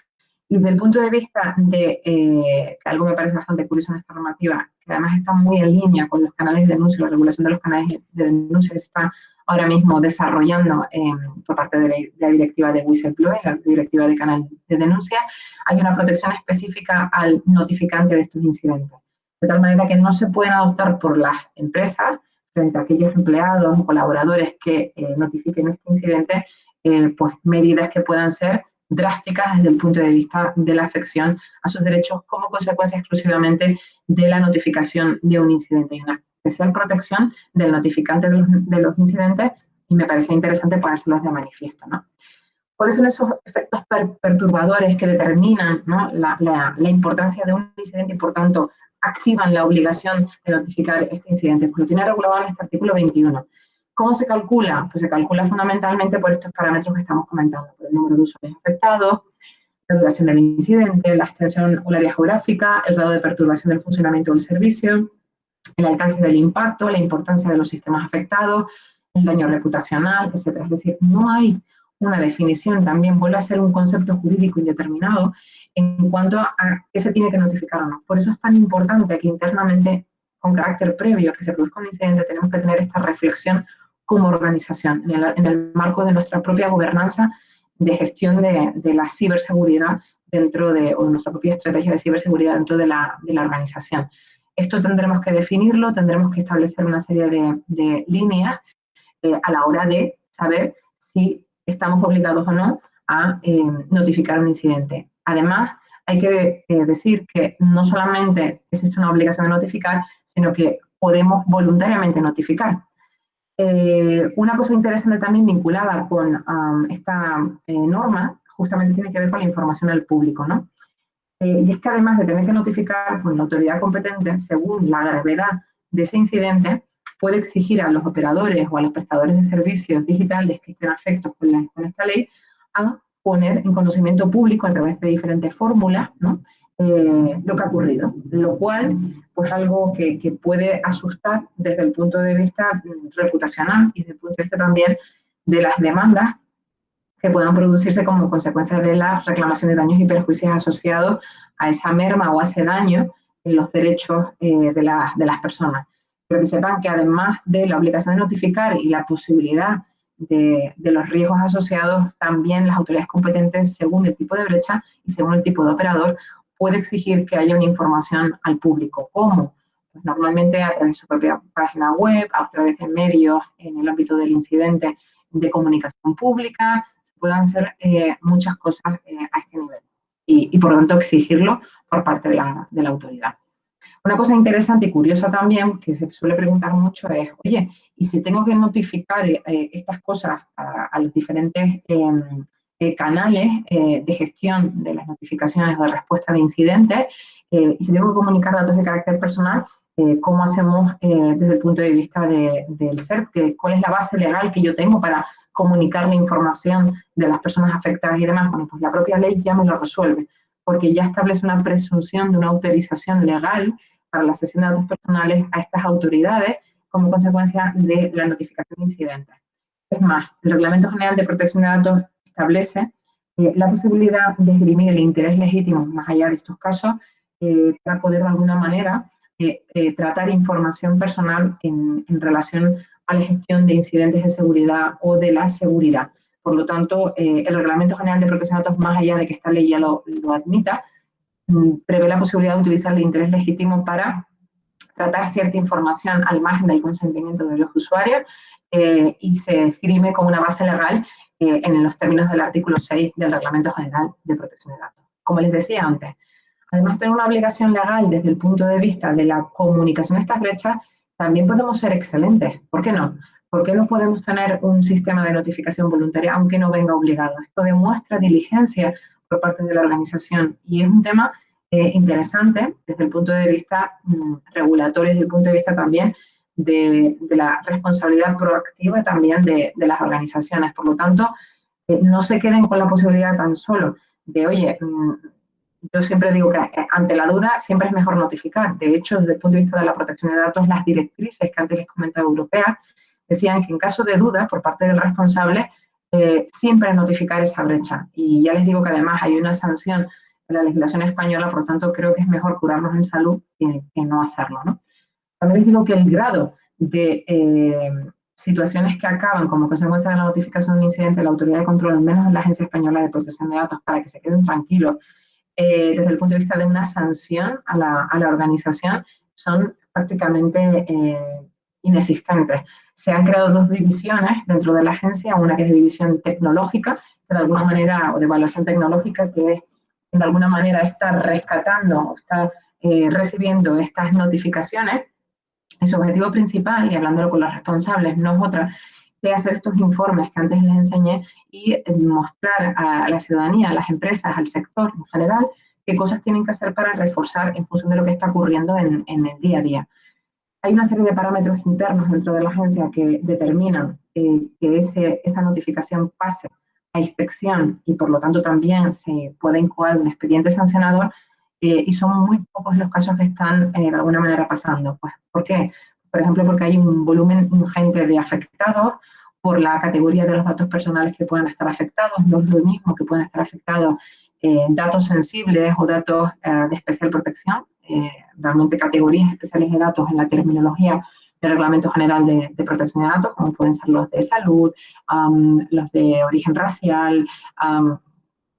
Y desde el punto de vista de, que algo me parece bastante curioso en esta normativa, que además está muy en línea con los canales de denuncia, la regulación de los canales de denuncia que se está ahora mismo desarrollando por parte de la directiva de whistleblower, la directiva de canal de denuncia, hay una protección específica al notificante de estos incidentes. De tal manera que no se pueden adoptar por las empresas frente a aquellos empleados o colaboradores que notifiquen este incidente, pues medidas que puedan ser drásticas desde el punto de vista de la afección a sus derechos como consecuencia exclusivamente de la notificación de un incidente. Hay una especial protección del notificante de los incidentes y me parece interesante ponérselos de manifiesto, ¿no? ¿Cuáles son esos efectos perturbadores que determinan, ¿no? la importancia de un incidente y, por tanto, activan la obligación de notificar este incidente? Pues lo tiene regulado en este artículo 21. ¿Cómo se calcula? Pues se calcula fundamentalmente por estos parámetros que estamos comentando, por el número de usuarios afectados, la duración del incidente, la extensión o el área geográfica, el grado de perturbación del funcionamiento del servicio, el alcance del impacto, la importancia de los sistemas afectados, el daño reputacional, etc. Es decir, no hay una definición, también vuelve a ser un concepto jurídico indeterminado en cuanto a qué se tiene que notificar o no. Por eso es tan importante que internamente, con carácter previo a que se produzca un incidente, tenemos que tener esta reflexión como organización, en el marco de nuestra propia gobernanza de gestión de la ciberseguridad dentro de, o nuestra propia estrategia de ciberseguridad dentro de la organización. Esto tendremos que definirlo, tendremos que establecer una serie de líneas a la hora de saber si estamos obligados o no a notificar un incidente. Además, hay que decir que no solamente existe una obligación de notificar, sino que podemos voluntariamente notificar. Una cosa interesante también vinculada con esta norma, justamente tiene que ver con la información al público, ¿no? Y es que además de tener que notificar, pues la autoridad competente, según la gravedad de ese incidente, puede exigir a los operadores o a los prestadores de servicios digitales que estén afectos con esta ley a poner en conocimiento público a través de diferentes fórmulas, ¿no? Lo que ha ocurrido, lo cual, pues algo que puede asustar desde el punto de vista reputacional y desde el punto de vista también de las demandas que puedan producirse como consecuencia de la reclamación de daños y perjuicios asociados a esa merma o a ese daño en los derechos de las personas. Pero que sepan que además de la obligación de notificar y la posibilidad de los riesgos asociados, también las autoridades competentes, según el tipo de brecha y según el tipo de operador, puede exigir que haya una información al público. ¿Cómo? Pues normalmente a través de su propia página web, a través de medios en el ámbito del incidente de comunicación pública, se pueden hacer muchas cosas a este nivel y por lo tanto exigirlo por parte de la autoridad. Una cosa interesante y curiosa también, que se suele preguntar mucho es, oye, ¿y si tengo que notificar estas cosas a los diferentes canales de gestión de las notificaciones de respuesta de incidentes, y si tengo que comunicar datos de carácter personal, cómo hacemos desde el punto de vista del SERP, cuál es la base legal que yo tengo para comunicar la información de las personas afectadas y demás? Bueno, pues la propia ley ya me lo resuelve, porque ya establece una presunción de una autorización legal para la cesión de datos personales a estas autoridades como consecuencia de la notificación de incidentes. Es más, el Reglamento General de Protección de Datos establece la posibilidad de esgrimir el interés legítimo, más allá de estos casos, para poder de alguna manera tratar información personal en relación a la gestión de incidentes de seguridad o de la seguridad. Por lo tanto, el Reglamento General de Protección de Datos, más allá de que esta ley ya lo admita, prevé la posibilidad de utilizar el interés legítimo para tratar cierta información al margen del consentimiento de los usuarios y se esgrime como una base legal en los términos del artículo 6 del Reglamento General de Protección de Datos. Como les decía antes, además de tener una obligación legal desde el punto de vista de la comunicación de estas brechas, también podemos ser excelentes. ¿Por qué no? ¿Por qué no podemos tener un sistema de notificación voluntaria aunque no venga obligado? Esto demuestra diligencia por parte de la organización y es un tema interesante desde el punto de vista regulatorio, desde el punto de vista también de la responsabilidad proactiva también de las organizaciones. Por lo tanto, no se queden con la posibilidad tan solo de, oye, yo siempre digo que ante la duda siempre es mejor notificar. De hecho, desde el punto de vista de la protección de datos, las directrices que antes les comentaba europeas decían que en caso de duda por parte del responsable, siempre notificar esa brecha. Y ya les digo que además hay una sanción en la legislación española, por lo tanto creo que es mejor curarnos en salud que no hacerlo, ¿no? También les digo que el grado de situaciones que acaban como consecuencia de la notificación de un incidente de la autoridad de control, al menos en la Agencia Española de Protección de Datos, para que se queden tranquilos, desde el punto de vista de una sanción a la organización, son prácticamente inexistentes. Se han creado dos divisiones dentro de la agencia, una que es de división tecnológica, que de alguna manera, o de evaluación tecnológica, que de alguna manera está rescatando, está recibiendo estas notificaciones. Y su objetivo principal, y hablándolo con los responsables, no es otra que hacer estos informes que antes les enseñé y mostrar a la ciudadanía, a las empresas, al sector en general, qué cosas tienen que hacer para reforzar en función de lo que está ocurriendo en el día a día. Hay una serie de parámetros internos dentro de la agencia que determinan que esa notificación pase a inspección y por lo tanto también se puede incoar un expediente sancionador y son muy pocos los casos que están de alguna manera pasando. Pues, ¿por qué? Por ejemplo, porque hay un volumen ingente de afectados por la categoría de los datos personales que puedan estar afectados, no es lo mismo que puedan estar afectados datos sensibles o datos de especial protección, realmente categorías especiales de datos en la terminología el Reglamento General de Protección de Datos, como pueden ser los de salud, los de origen racial,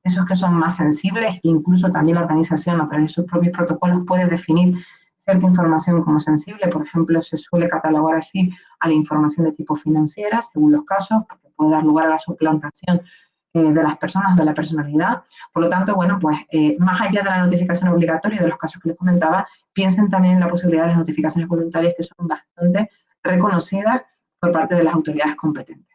esos que son más sensibles, incluso también la organización a través de sus propios protocolos puede definir cierta información como sensible. Por ejemplo, se suele catalogar así a la información de tipo financiera, según los casos, porque puede dar lugar a la suplantación de las personas, de la personalidad. Por lo tanto, bueno, pues más allá de la notificación obligatoria y de los casos que les comentaba, piensen también en la posibilidad de las notificaciones voluntarias, que son bastante reconocidas por parte de las autoridades competentes.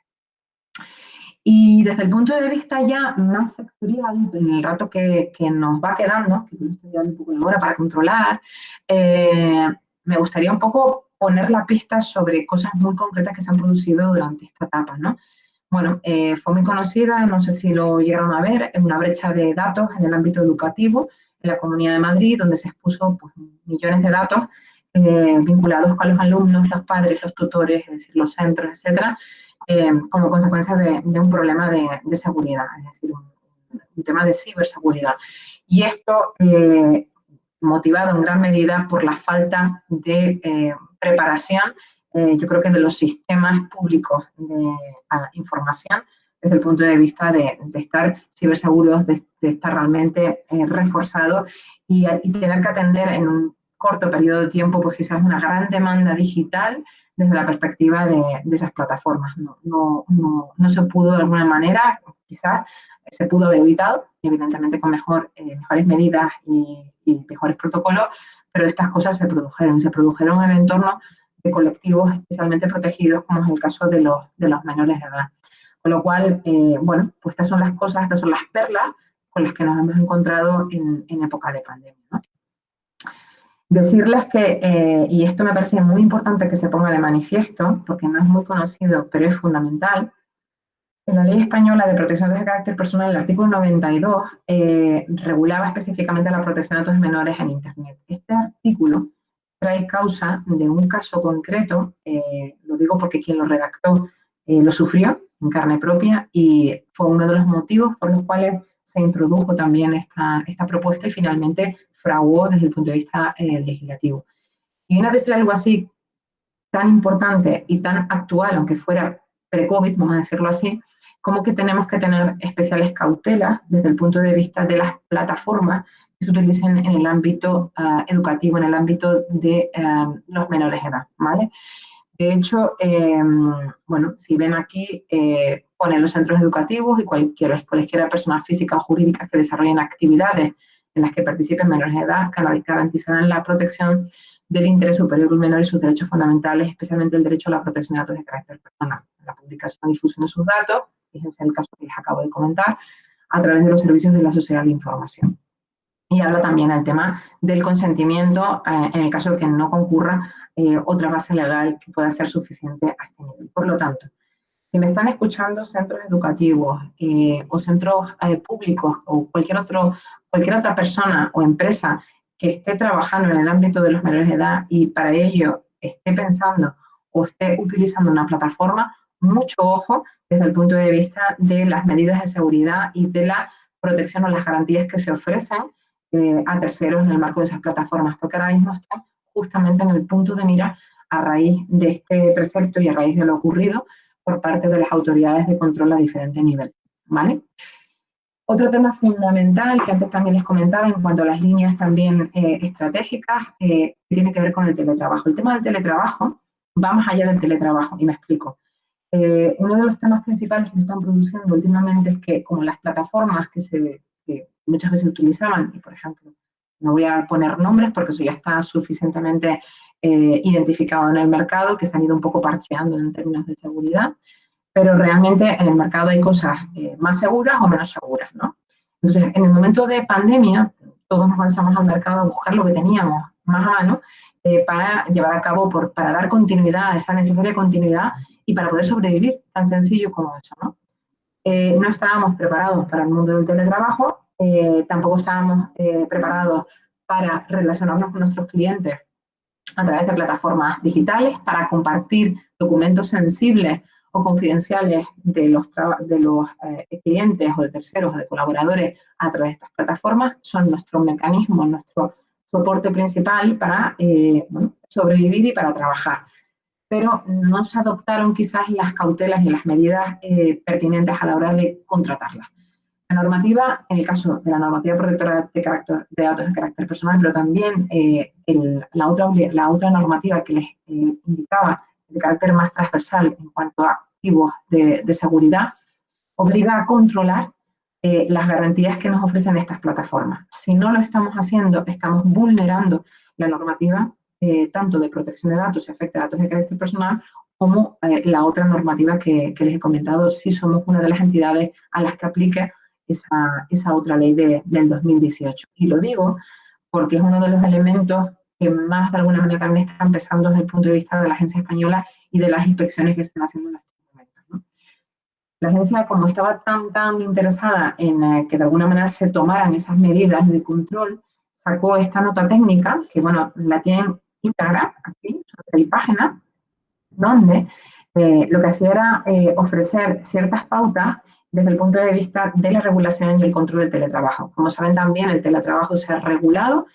Y desde el punto de vista ya más sectorial, en el rato que nos va quedando, que estoy dando un poco la hora para controlar, me gustaría un poco poner la pista sobre cosas muy concretas que se han producido durante esta etapa, ¿no? Bueno, fue muy conocida, no sé si lo llegaron a ver, es una brecha de datos en el ámbito educativo en la Comunidad de Madrid, donde se expuso pues, millones de datos vinculados con los alumnos, los padres, los tutores, es decir, los centros, etcétera, como consecuencia de un problema de seguridad, es decir, un tema de ciberseguridad. Y esto motivado en gran medida por la falta de preparación, yo creo que de los sistemas públicos de información, desde el punto de vista de estar ciberseguros, de estar realmente reforzados y tener que atender en un corto periodo de tiempo, pues quizás una gran demanda digital desde la perspectiva de esas plataformas. No se pudo de alguna manera, quizás se pudo haber evitado, evidentemente con mejores medidas y mejores protocolos, pero estas cosas se produjeron en el entorno de colectivos especialmente protegidos, como es el caso de los menores de edad. Con lo cual, bueno, pues estas son las cosas, estas son las perlas con las que nos hemos encontrado en época de pandemia, ¿no? Decirles que, y esto me parece muy importante que se ponga de manifiesto, porque no es muy conocido, pero es fundamental, en la Ley Española de Protección de Carácter Personal, el artículo 92 regulaba específicamente la protección de datos menores en Internet. Este artículo trae causa de un caso concreto, lo digo porque quien lo redactó lo sufrió en carne propia y fue uno de los motivos por los cuales se introdujo también esta propuesta y finalmente fraguó desde el punto de vista legislativo. Y viene a decir algo así tan importante y tan actual, aunque fuera pre-COVID, vamos a decirlo así, como que tenemos que tener especiales cautelas desde el punto de vista de las plataformas que se utilicen en el ámbito educativo, en el ámbito de los menores de edad, ¿vale? De hecho, bueno, si ven aquí, ponen los centros educativos y cualquiera persona física o jurídica que desarrollen actividades en las que participen menores de edad garantizarán la protección del interés superior del menor y sus derechos fundamentales, especialmente el derecho a la protección de datos de carácter personal, la publicación y difusión de sus datos, fíjense el caso que les acabo de comentar, a través de los servicios de la sociedad de información. Y habla también del tema del consentimiento en el caso de que no concurra otra base legal que pueda ser suficiente a este nivel. Por lo tanto, si me están escuchando centros educativos o centros públicos o cualquier otra persona o empresa que esté trabajando en el ámbito de los menores de edad y para ello esté pensando o esté utilizando una plataforma, mucho ojo desde el punto de vista de las medidas de seguridad y de la protección o las garantías que se ofrecen a terceros en el marco de esas plataformas, porque ahora mismo están justamente en el punto de mira a raíz de este precepto y a raíz de lo ocurrido por parte de las autoridades de control a diferentes niveles, ¿vale? Otro tema fundamental que antes también les comentaba en cuanto a las líneas también estratégicas, tiene que ver con el teletrabajo. El tema del teletrabajo va más allá del teletrabajo, y me explico. Uno de los temas principales que se están produciendo últimamente es que, como las plataformas que muchas veces utilizaban, y por ejemplo, no voy a poner nombres porque eso ya está suficientemente identificado en el mercado, que se han ido un poco parcheando en términos de seguridad, pero realmente en el mercado hay cosas más seguras o menos seguras, ¿no? Entonces, en el momento de pandemia, todos nos lanzamos al mercado a buscar lo que teníamos más a mano para llevar a cabo, para dar continuidad, esa necesaria continuidad y para poder sobrevivir, tan sencillo como eso, ¿no? No estábamos preparados para el mundo del teletrabajo, tampoco estábamos preparados para relacionarnos con nuestros clientes a través de plataformas digitales, para compartir documentos sensibles o confidenciales de los clientes o de terceros o de colaboradores a través de estas plataformas. Son nuestro mecanismo, nuestro soporte principal para bueno, sobrevivir y para trabajar. pero no se adoptaron quizás las cautelas y las medidas pertinentes a la hora de contratarlas. La normativa, en el caso de la normativa protectora de datos de carácter personal, pero también la otra normativa que les indicaba de carácter más transversal en cuanto a activos de seguridad, obliga a controlar las garantías que nos ofrecen estas plataformas. Si no lo estamos haciendo, estamos vulnerando la normativa tanto de protección de datos y afecta a datos de carácter personal, como la otra normativa que les he comentado, si somos una de las entidades a las que aplique esa otra ley del 2018. Y lo digo porque es uno de los elementos que más de alguna manera también está empezando desde el punto de vista de la Agencia Española y de las inspecciones que están haciendo en estos momentos, ¿no? La agencia, como estaba tan interesada en que de alguna manera se tomaran esas medidas de control, sacó esta nota técnica, que bueno, la tienen íntegra aquí, sobre la página, donde lo que hacía era ofrecer ciertas pautas desde el punto de vista de la regulación y el control del teletrabajo. Como saben también, el teletrabajo se ha regulado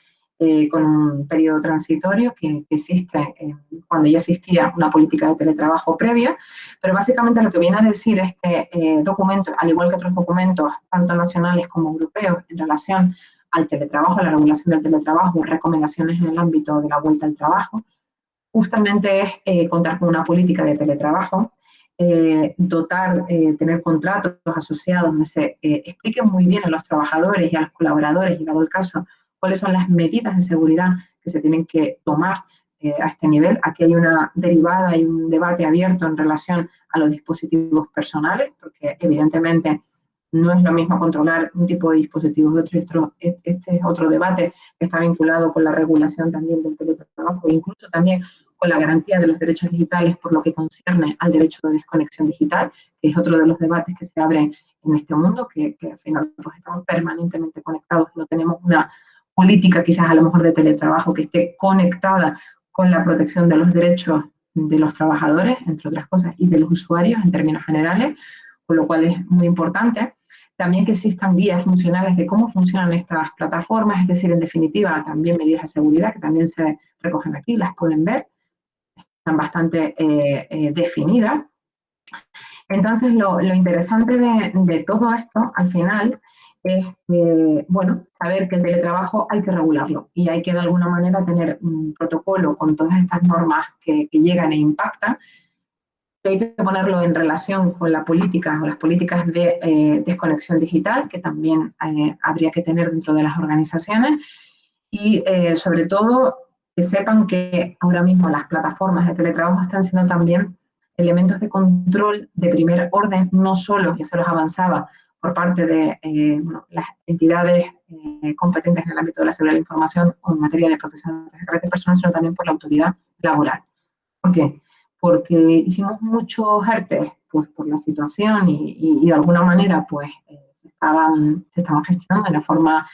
con un periodo transitorio que existe cuando ya existía una política de teletrabajo previa, pero básicamente lo que viene a decir este documento, al igual que otros documentos, tanto nacionales como europeos, en relación al teletrabajo, a la regulación del teletrabajo, recomendaciones en el ámbito de la vuelta al trabajo, justamente es contar con una política de teletrabajo, tener contratos asociados donde se expliquen muy bien a los trabajadores y a los colaboradores, llegado el caso, cuáles son las medidas de seguridad que se tienen que tomar a este nivel. Aquí hay una derivada y un debate abierto en relación a los dispositivos personales, porque evidentemente no es lo mismo controlar un tipo de dispositivo de otro. Este es otro debate que está vinculado con la regulación también del teletrabajo e incluso también con la garantía de los derechos digitales por lo que concierne al derecho de desconexión digital, que es otro de los debates que se abren en este mundo, que al final pues, estamos permanentemente conectados, no tenemos una política quizás a lo mejor de teletrabajo que esté conectada con la protección de los derechos de los trabajadores, entre otras cosas, y de los usuarios en términos generales, con lo cual es muy importante. También que existan guías funcionales de cómo funcionan estas plataformas, es decir, en definitiva, también medidas de seguridad que también se recogen aquí, las pueden ver, están bastante definidas. Entonces, lo interesante de todo esto, al final, es, bueno, saber que el teletrabajo hay que regularlo y hay que de alguna manera tener un protocolo con todas estas normas que llegan e impactan. Hay que ponerlo en relación con la política o las políticas de desconexión digital, que también habría que tener dentro de las organizaciones, y sobre todo que sepan que ahora mismo las plataformas de teletrabajo están siendo también elementos de control de primer orden, no solo, ya se los avanzaba, por parte de bueno, las entidades competentes en el ámbito de la seguridad de la información o en materia de protección de carácter personal, sino también por la autoridad laboral. ¿Por qué? Porque hicimos muchos ERTE pues, por la situación y de alguna manera pues, se estaban gestionando de la forma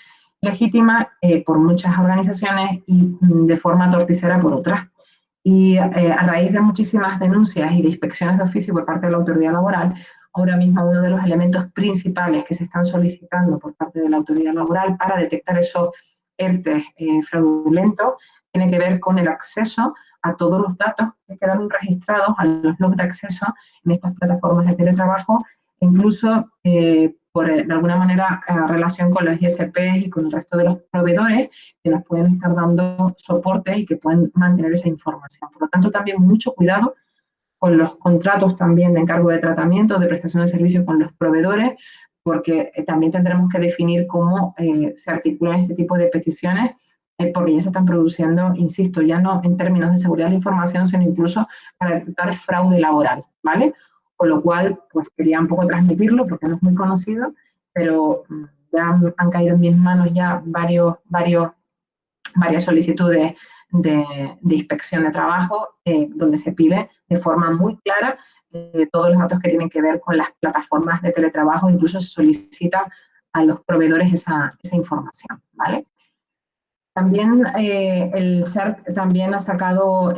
legítima por muchas organizaciones y de forma torticera por otras. Y a raíz de muchísimas denuncias y de inspecciones de oficio por parte de la autoridad laboral, ahora mismo uno de los elementos principales que se están solicitando por parte de la autoridad laboral para detectar esos ERTE fraudulentos tiene que ver con el acceso a todos los datos que quedan registrados, a los logs de acceso en estas plataformas de teletrabajo, e incluso de alguna manera relación con los ISPs y con el resto de los proveedores que nos pueden estar dando soporte y que pueden mantener esa información. Por lo tanto, también mucho cuidado con los contratos también de encargo de tratamiento, de prestación de servicios con los proveedores, porque también tendremos que definir cómo se articulan este tipo de peticiones, porque ya se están produciendo, insisto, ya no en términos de seguridad de la información, sino incluso para detectar fraude laboral, ¿vale? Con lo cual, pues quería un poco transmitirlo porque no es muy conocido, pero ya han caído en mis manos ya varias solicitudes de inspección de trabajo donde se pide de forma muy clara todos los datos que tienen que ver con las plataformas de teletrabajo, incluso se solicita a los proveedores esa información, ¿vale? También el CERT también ha sacado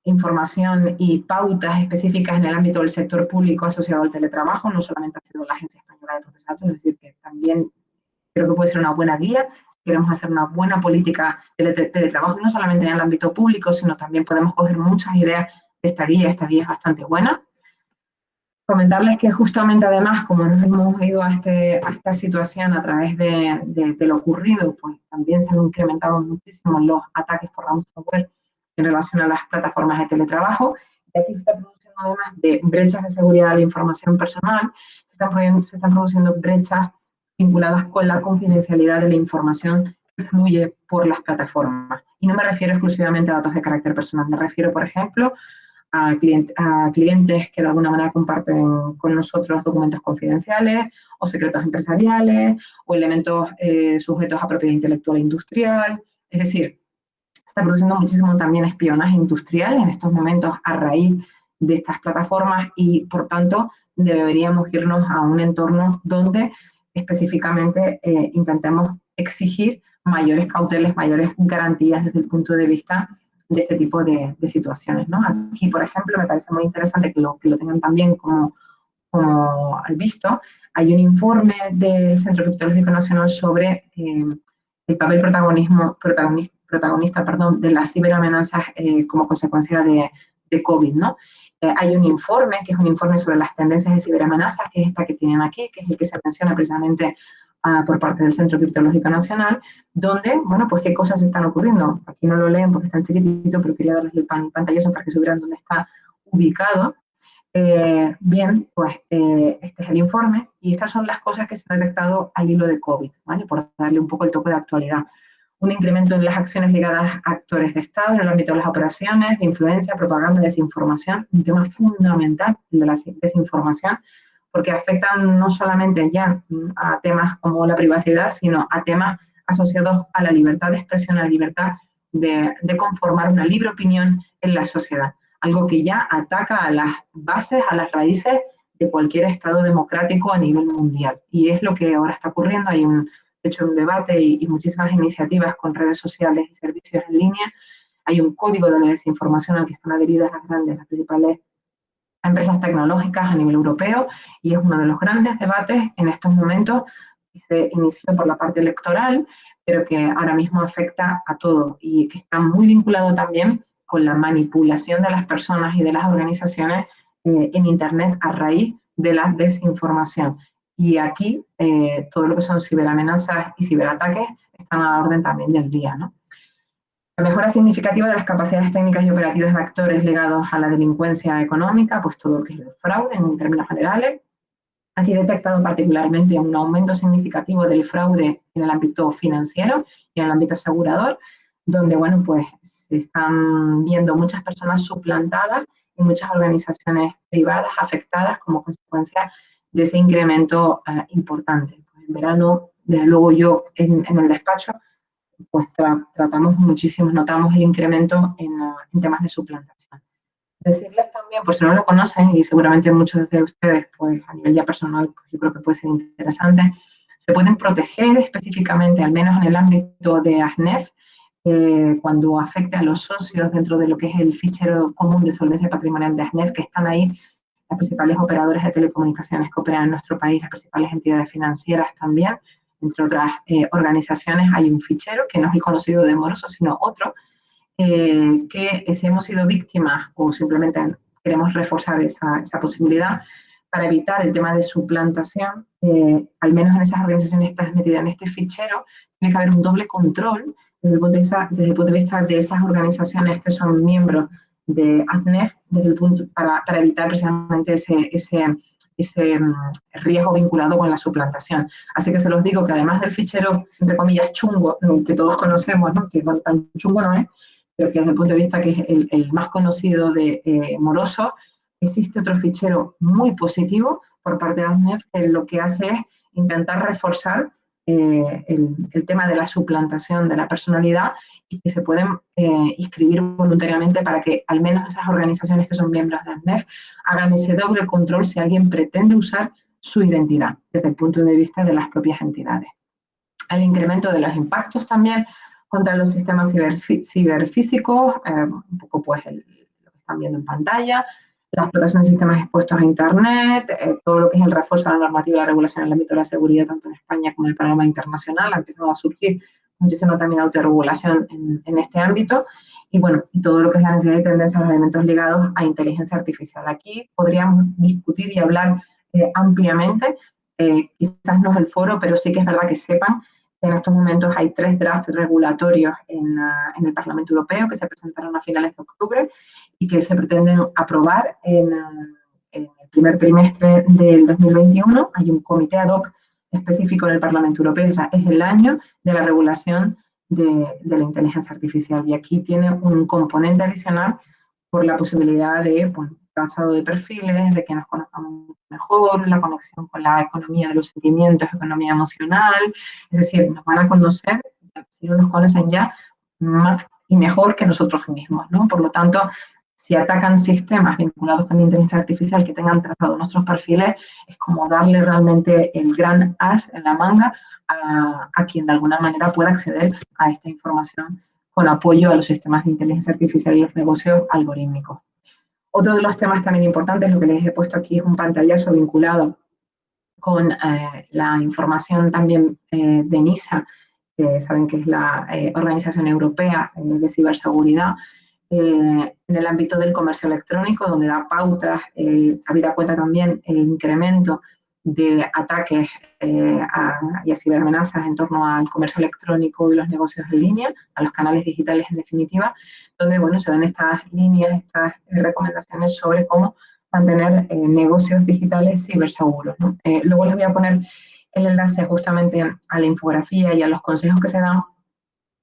información y pautas específicas en el ámbito del sector público asociado al teletrabajo, no solamente ha sido la Agencia Española de Protección de Datos, es decir, que también creo que puede ser una buena guía. Queremos hacer una buena política de teletrabajo, no solamente en el ámbito público, sino también podemos coger muchas ideas esta guía es bastante buena. Comentarles que justamente además, como nos hemos ido a esta situación a través de lo ocurrido, pues también se han incrementado muchísimo los ataques por ransomware en relación a las plataformas de teletrabajo. Y aquí se está produciendo, además de brechas de seguridad de la información personal, se están produciendo brechas vinculadas con la confidencialidad de la información que fluye por las plataformas. Y no me refiero exclusivamente a datos de carácter personal, me refiero, por ejemplo, a clientes que de alguna manera comparten con nosotros documentos confidenciales o secretos empresariales o elementos sujetos a propiedad intelectual e industrial. Es decir, se está produciendo muchísimo también espionaje industrial en estos momentos a raíz de estas plataformas y, por tanto, deberíamos irnos a un entorno donde específicamente intentemos exigir mayores cautelas, mayores garantías desde el punto de vista de este tipo de situaciones, ¿no? Aquí, por ejemplo, me parece muy interesante que lo tengan también como visto. Hay un informe del Centro Criptológico Nacional sobre el papel protagonista de las ciberamenazas como consecuencia de COVID, ¿no? Hay un informe, que es un informe sobre las tendencias de ciberamenazas, que es esta que tienen aquí, que es el que se menciona precisamente por parte del Centro Criptológico Nacional, donde, bueno, pues qué cosas están ocurriendo. Aquí no lo leen porque están chiquititos, pero quería darles el pantallazo para que supieran dónde está ubicado. Bien, pues este es el informe y estas son las cosas que se han detectado al hilo de COVID, ¿vale? Por darle un poco el toque de actualidad. Un incremento en las acciones ligadas a actores de Estado en el ámbito de las operaciones, de influencia, propaganda, desinformación, un tema fundamental, el de la desinformación, porque afectan no solamente ya a temas como la privacidad, sino a temas asociados a la libertad de expresión, a la libertad de conformar una libre opinión en la sociedad. Algo que ya ataca a las bases, a las raíces de cualquier Estado democrático a nivel mundial. Y es lo que ahora está ocurriendo. Hay de hecho, un debate y muchísimas iniciativas con redes sociales y servicios en línea. Hay un código de la desinformación al que están adheridas las principales empresas tecnológicas a nivel europeo, y es uno de los grandes debates en estos momentos que se inició por la parte electoral, pero que ahora mismo afecta a todo y que está muy vinculado también con la manipulación de las personas y de las organizaciones en Internet a raíz de la desinformación. Y aquí todo lo que son ciberamenazas y ciberataques están a la orden también del día, ¿no? La mejora significativa de las capacidades técnicas y operativas de actores ligados a la delincuencia económica, pues todo lo que es el fraude en términos generales. Aquí he detectado particularmente un aumento significativo del fraude en el ámbito financiero y en el ámbito asegurador, donde, bueno, pues se están viendo muchas personas suplantadas y muchas organizaciones privadas afectadas como consecuencia de ese incremento importante. Pues en verano, desde luego yo en el despacho, pues tratamos muchísimo, notamos el incremento en temas de suplantación. Decirles también, por si no lo conocen, y seguramente muchos de ustedes, pues a nivel ya personal, pues yo creo que puede ser interesante, se pueden proteger específicamente, al menos en el ámbito de ASNEF, cuando afecte a los socios dentro de lo que es el fichero común de solvencia patrimonial de ASNEF, que están ahí las principales operadoras de telecomunicaciones que operan en nuestro país, las principales entidades financieras también, entre otras organizaciones. Hay un fichero que no es el conocido de Moroso, sino otro, que si hemos sido víctimas o simplemente queremos reforzar esa posibilidad para evitar el tema de suplantación, al menos en esas organizaciones que están metidas en este fichero, tiene que haber un doble control desde el punto de vista de esas organizaciones que son miembros de ASNEF, para evitar precisamente ese riesgo vinculado con la suplantación. Así que se los digo que además del fichero, entre comillas, chungo, que todos conocemos, ¿no? Que tan chungo no es, pero que desde el punto de vista que es el más conocido de Moroso, existe otro fichero muy positivo por parte de ASNEF, que lo que hace es intentar reforzar el tema de la suplantación de la personalidad y que se pueden inscribir voluntariamente para que al menos esas organizaciones que son miembros de ASNEF hagan ese doble control si alguien pretende usar su identidad desde el punto de vista de las propias entidades. El incremento de los impactos también contra los sistemas ciberfísicos, un poco pues lo que están viendo en pantalla, la explotación de sistemas expuestos a Internet, todo lo que es el refuerzo de la normativa y la regulación en el ámbito de la seguridad, tanto en España como en el panorama internacional, ha empezado a surgir muchísima también autorregulación en este ámbito, y bueno, y todo lo que es la necesidad y tendencia a los elementos ligados a inteligencia artificial. Aquí podríamos discutir y hablar ampliamente, quizás no es el foro, pero sí que es verdad que sepan que en estos momentos hay 3 drafts regulatorios en el Parlamento Europeo que se presentaron a finales de octubre y que se pretenden aprobar en el primer trimestre del 2021. Hay un comité ad hoc específico en el Parlamento Europeo, o sea, es el año de la regulación de la inteligencia artificial. Y aquí tiene un componente adicional por la posibilidad de, bueno, trazado de perfiles, de que nos conozcamos mejor, la conexión con la economía de los sentimientos, economía emocional, es decir, nos van a conocer, si no nos conocen ya, más y mejor que nosotros mismos, ¿no? Por lo tanto, si atacan sistemas vinculados con la inteligencia artificial que tengan trazado nuestros perfiles, es como darle realmente el gran as en la manga a quien de alguna manera pueda acceder a esta información con apoyo a los sistemas de inteligencia artificial y los negocios algorítmicos. Otro de los temas también importantes, lo que les he puesto aquí es un pantallazo vinculado con la información también de NISA, que saben que es la Organización Europea de Ciberseguridad, en el ámbito del comercio electrónico, donde da pautas, habida cuenta también el incremento de ataques y a ciberamenazas en torno al comercio electrónico y los negocios en línea, a los canales digitales en definitiva, donde bueno, se dan estas líneas, estas recomendaciones sobre cómo mantener negocios digitales ciberseguros, ¿no? Luego les voy a poner el enlace justamente a la infografía y a los consejos que se dan,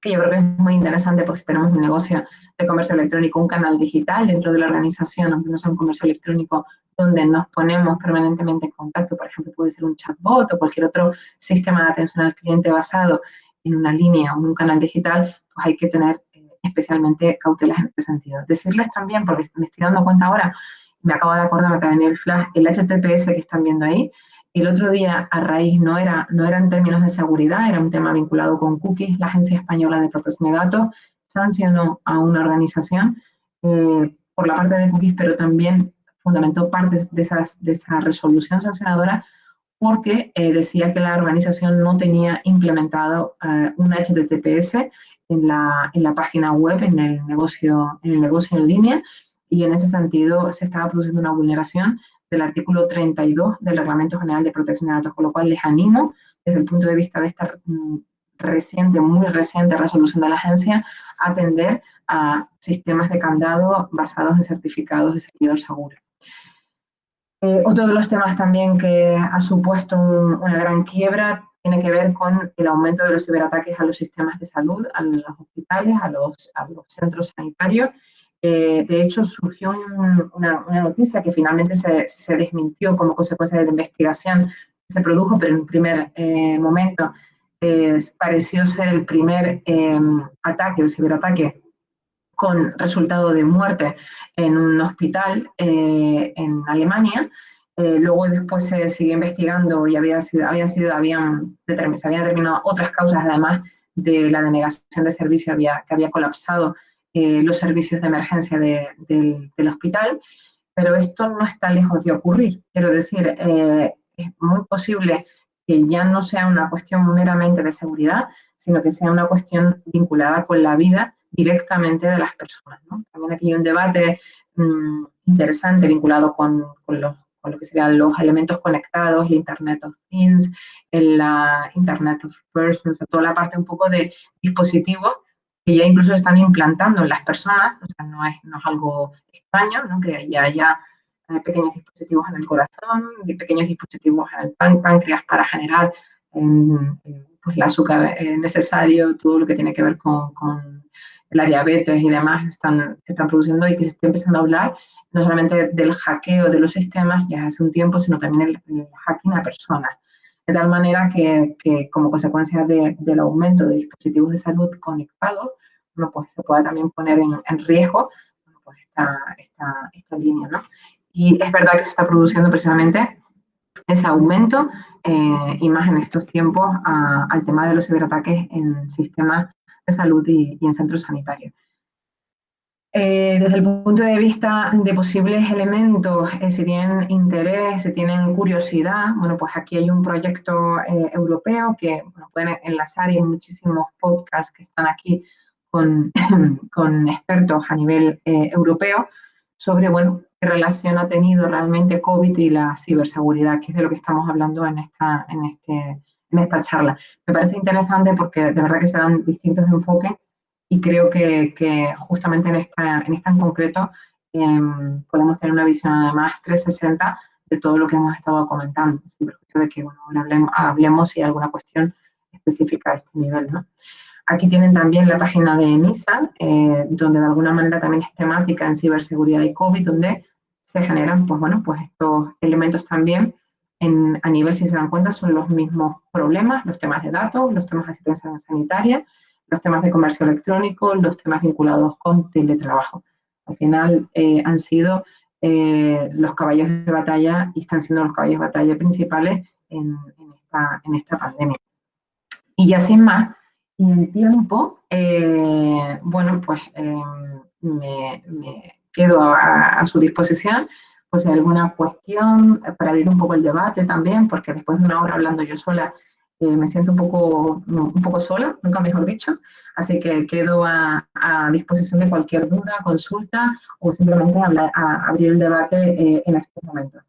que yo creo que es muy interesante porque si tenemos un negocio de comercio electrónico, un canal digital dentro de la organización, aunque no sea un comercio electrónico, donde nos ponemos permanentemente en contacto, por ejemplo, puede ser un chatbot o cualquier otro sistema de atención al cliente basado en una línea o en un canal digital, pues hay que tener especialmente cautelas en este sentido. Decirles también, porque me estoy dando cuenta ahora, me acabo de acordar, me acaba de venir el flash, el HTTPS que están viendo ahí, el otro día, a raíz, no era en términos de seguridad, era un tema vinculado con cookies, la Agencia Española de Protección de Datos sancionó a una organización por la parte de cookies, pero también fundamentó partes de esa resolución sancionadora porque decía que la organización no tenía implementado un HTTPS en la página web, en el negocio en línea, y en ese sentido se estaba produciendo una vulneración del artículo 32 del Reglamento General de Protección de Datos, con lo cual les animo, desde el punto de vista de esta muy reciente resolución de la agencia, a atender a sistemas de candado basados en certificados de servidor seguro. Otro de los temas también que ha supuesto una gran quiebra tiene que ver con el aumento de los ciberataques a los sistemas de salud, a los hospitales, a los centros sanitarios. De hecho, surgió una noticia que finalmente se desmintió como consecuencia de la investigación que se produjo, pero en un primer momento pareció ser el primer ataque o ciberataque con resultado de muerte en un hospital en Alemania. Luego después se siguió investigando y se habían determinado otras causas, además de la denegación de servicio que había colapsado los servicios de emergencia del hospital, pero esto no está lejos de ocurrir. Quiero decir, es muy posible que ya no sea una cuestión meramente de seguridad, sino que sea una cuestión vinculada con la vida directamente de las personas, ¿no? También aquí hay un debate interesante vinculado con lo que serían los elementos conectados, el Internet of Things, la Internet of Persons, toda la parte un poco de dispositivos que ya incluso están implantando en las personas, o sea, no es algo extraño, ¿no? Que ya haya pequeños dispositivos en el corazón, pequeños dispositivos en el páncreas para generar pues, el azúcar necesario, todo lo que tiene que ver con la diabetes y demás se están produciendo, y que se está empezando a hablar no solamente del hackeo de los sistemas ya hace un tiempo, sino también el hacking a personas. De tal manera que como consecuencia del aumento de dispositivos de salud conectados, bueno, pues se pueda también poner en riesgo, bueno, pues esta línea, ¿no? Y es verdad que se está produciendo precisamente ese aumento, y más en estos tiempos, al tema de los ciberataques en sistemas de salud y en centros sanitarios. Desde el punto de vista de posibles elementos, si tienen interés, si tienen curiosidad, bueno, pues aquí hay un proyecto europeo que bueno, pueden enlazar y hay muchísimos podcasts que están aquí con, con expertos a nivel europeo sobre, bueno, qué relación ha tenido realmente COVID y la ciberseguridad, que es de lo que estamos hablando en esta charla. Me parece interesante porque de verdad que se dan distintos enfoques y creo que justamente en esta en concreto podemos tener una visión además 360 de todo lo que hemos estado comentando, sin perjuicio de que bueno, ahora hablemos si hay alguna cuestión específica a este nivel, ¿no? Aquí tienen también la página de NISA, donde de alguna manera también es temática en ciberseguridad y COVID, donde se generan, pues bueno, pues estos elementos también a nivel, si se dan cuenta, son los mismos problemas, los temas de datos, los temas de asistencia sanitaria, los temas de comercio electrónico, los temas vinculados con teletrabajo. Al final han sido los caballos de batalla y están siendo los caballos de batalla principales en esta pandemia. Y ya sin más, y en tiempo, bueno, pues me quedo a su disposición, pues si hay alguna cuestión, para abrir un poco el debate también, porque después de una hora hablando yo sola, me siento un poco sola, nunca mejor dicho, así que quedo a disposición de cualquier duda, consulta o simplemente abrir el debate en estos momentos.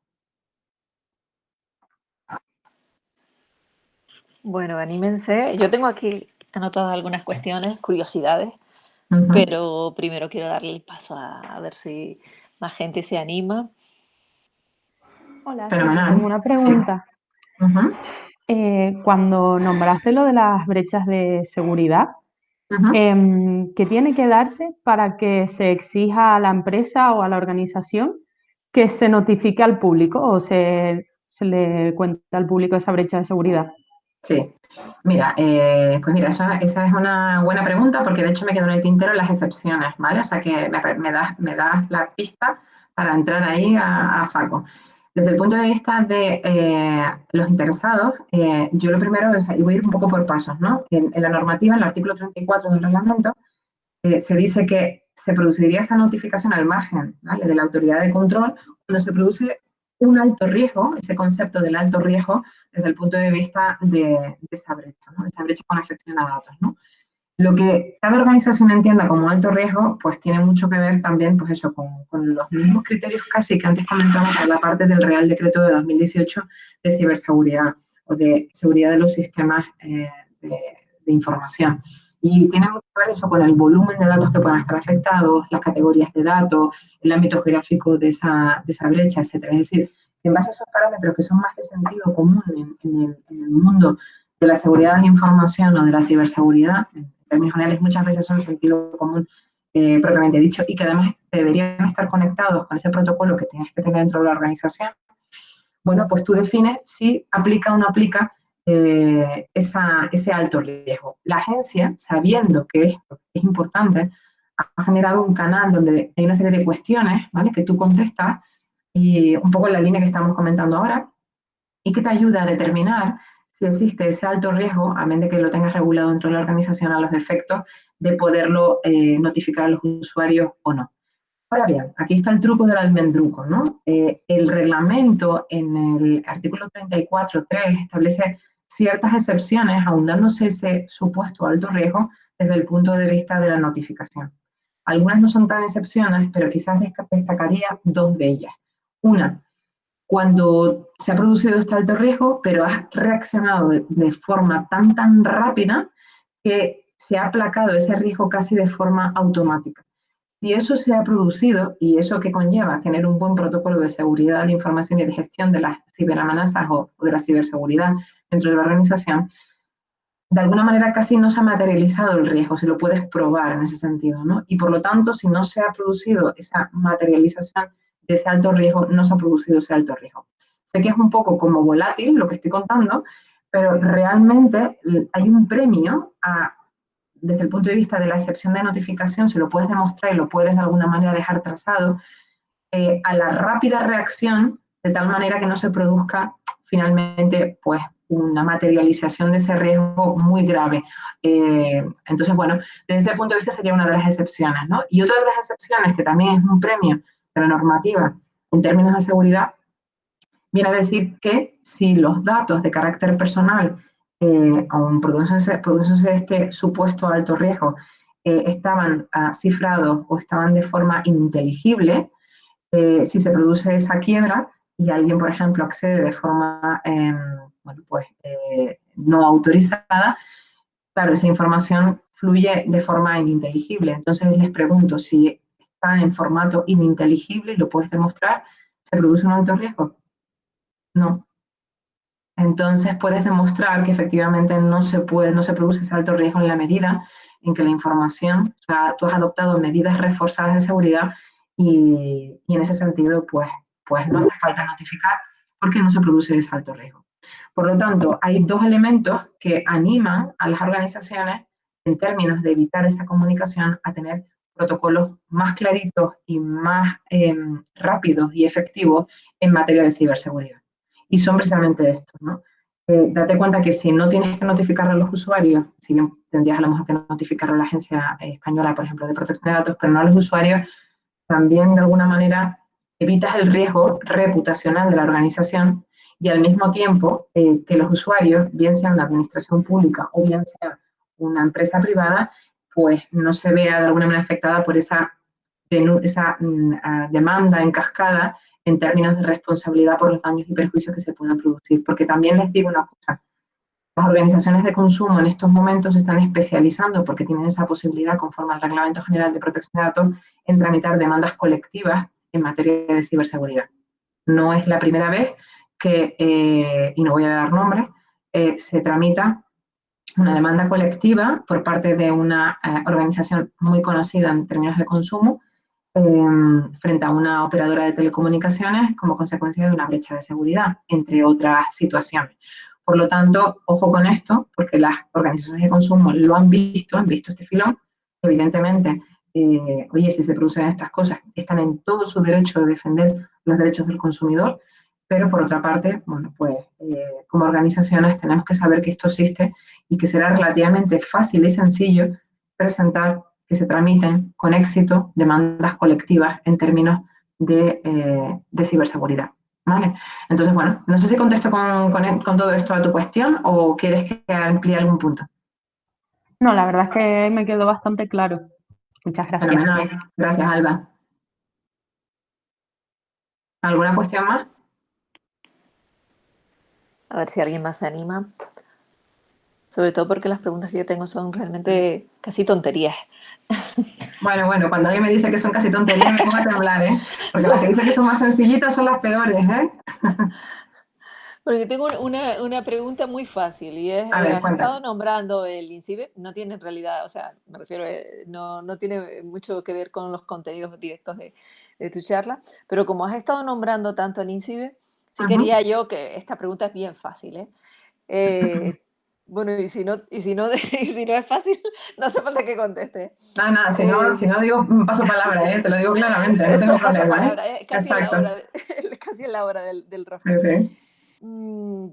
Bueno, anímense. Yo tengo aquí anotadas algunas cuestiones, curiosidades, pero primero quiero darle el paso a ver si más gente se anima. Hola, sí, tengo una pregunta. Sí. Cuando nombraste lo de las brechas de seguridad, ¿qué tiene que darse para que se exija a la empresa o a la organización que se notifique al público o se le cuente al público esa brecha de seguridad? Sí, mira, pues mira, esa es una buena pregunta porque de hecho me quedo en el tintero las excepciones, ¿vale? O sea que me das la pista para entrar ahí a saco. Desde el punto de vista de los interesados, yo lo primero es, y voy a ir un poco por pasos, ¿no? En la normativa, en el artículo 34 del reglamento, se dice que se produciría esa notificación al margen, ¿vale?, de la autoridad de control cuando se produce un alto riesgo, ese concepto del alto riesgo desde el punto de vista de esa brecha, ¿no?, esa brecha con afección a datos, ¿no? Lo que cada organización entienda como alto riesgo, pues tiene mucho que ver también, pues eso, con los mismos criterios casi que antes comentaba por la parte del Real Decreto de 2018 de ciberseguridad o de seguridad de los sistemas de información. Y tiene mucho que ver eso con el volumen de datos que puedan estar afectados, las categorías de datos, el ámbito geográfico de esa brecha, etcétera. Es decir, en base a esos parámetros que son más de sentido común en el mundo de la seguridad de la información o de la ciberseguridad, en términos generales muchas veces son sentido común propiamente dicho, y que además deberían estar conectados con ese protocolo que tienes que tener dentro de la organización, bueno, pues tú defines si aplica o no aplica ese alto riesgo. La agencia, sabiendo que esto es importante, ha generado un canal donde hay una serie de cuestiones, ¿vale?, que tú contestas, y un poco en la línea que estamos comentando ahora, y que te ayuda a determinar si existe ese alto riesgo, a menos de que lo tengas regulado dentro de la organización a los efectos de poderlo notificar a los usuarios o no. Ahora bien, aquí está el truco del almendruco, ¿no? El reglamento en el artículo 34.3 establece ciertas excepciones, ahondándose ese supuesto alto riesgo desde el punto de vista de la notificación. Algunas no son tan excepciones, pero quizás destacaría dos de ellas. Una, cuando se ha producido este alto riesgo, pero has reaccionado de forma tan rápida que se ha aplacado ese riesgo casi de forma automática. Si eso se ha producido, y eso que conlleva tener un buen protocolo de seguridad de la información y de gestión de las ciberamenazas o de la ciberseguridad dentro de la organización, de alguna manera casi no se ha materializado el riesgo, si lo puedes probar en ese sentido, ¿no? Y por lo tanto, si no se ha producido esa materialización de ese alto riesgo, no se ha producido ese alto riesgo. Sé que es un poco como volátil lo que estoy contando, pero realmente hay un premio desde el punto de vista de la excepción de notificación, se lo puedes demostrar y lo puedes de alguna manera dejar trazado, a la rápida reacción, de tal manera que no se produzca finalmente pues una materialización de ese riesgo muy grave. Entonces, bueno, desde ese punto de vista sería una de las excepciones, ¿no? Y otra de las excepciones, que también es un premio de la normativa en términos de seguridad, viene a decir que si los datos de carácter personal aun produciéndose este supuesto alto riesgo, estaban cifrados o estaban de forma ininteligible, si se produce esa quiebra y alguien, por ejemplo, accede de forma bueno, pues, no autorizada, claro, esa información fluye de forma ininteligible. Entonces les pregunto, si está en formato ininteligible y lo puedes demostrar, ¿se produce un alto riesgo? No. Entonces puedes demostrar que efectivamente no se produce ese alto riesgo en la medida en que la información, o sea, tú has adoptado medidas reforzadas de seguridad y en ese sentido, pues no hace falta notificar porque no se produce ese alto riesgo. Por lo tanto, hay dos elementos que animan a las organizaciones en términos de evitar esa comunicación a tener protocolos más claritos y más rápidos y efectivos en materia de ciberseguridad. Y son precisamente estos, ¿no? Date cuenta que si no tienes que notificar a los usuarios, si bien tendrías a lo mejor que notificar a la Agencia Española, por ejemplo, de Protección de Datos, pero no a los usuarios, también de alguna manera evitas el riesgo reputacional de la organización y al mismo tiempo que los usuarios, bien sea una administración pública o bien sea una empresa privada, pues no se vea de alguna manera afectada por esa demanda en cascada en términos de responsabilidad por los daños y perjuicios que se puedan producir. Porque también les digo una cosa, las organizaciones de consumo en estos momentos se están especializando porque tienen esa posibilidad, conforme al Reglamento General de Protección de Datos, en tramitar demandas colectivas en materia de ciberseguridad. No es la primera vez que, y no voy a dar nombres, se tramita una demanda colectiva por parte de una organización muy conocida en términos de consumo frente a una operadora de telecomunicaciones como consecuencia de una brecha de seguridad, entre otras situaciones. Por lo tanto, ojo con esto, porque las organizaciones de consumo lo han visto este filón. Evidentemente, oye, si se producen estas cosas, están en todo su derecho de defender los derechos del consumidor, pero por otra parte, bueno, pues como organizaciones tenemos que saber que esto existe y que será relativamente fácil y sencillo presentar que se tramiten con éxito demandas colectivas en términos de ciberseguridad. ¿Vale? Entonces, bueno, no sé si contesto con todo esto a tu cuestión o quieres que amplíe algún punto. No, la verdad es que me quedó bastante claro. Muchas gracias. Fenomenal. Gracias, Alba. ¿Alguna cuestión más? A ver si alguien más se anima. Sobre todo porque las preguntas que yo tengo son realmente casi tonterías. Bueno, cuando alguien me dice que son casi tonterías me pongo a temblar, ¿eh? Porque las que dicen que son más sencillitas son las peores, ¿eh? Porque tengo una pregunta muy fácil y es, A ver, has cuéntame. estado nombrando el INCIBE, no tiene en realidad, o sea, me refiero, no tiene mucho que ver con los contenidos directos de tu charla, pero como has estado nombrando tanto el INCIBE, sí quería yo que esta pregunta es bien fácil, ¿eh? Bueno, y si no, y si no es fácil, no hace falta que conteste. Nada, si no digo paso palabra, ¿eh? Te lo digo claramente, no tengo Eso pasa problema, ¿eh? palabra, casi en la Exacto. hora, casi en la hora del rosco. Sí, sí.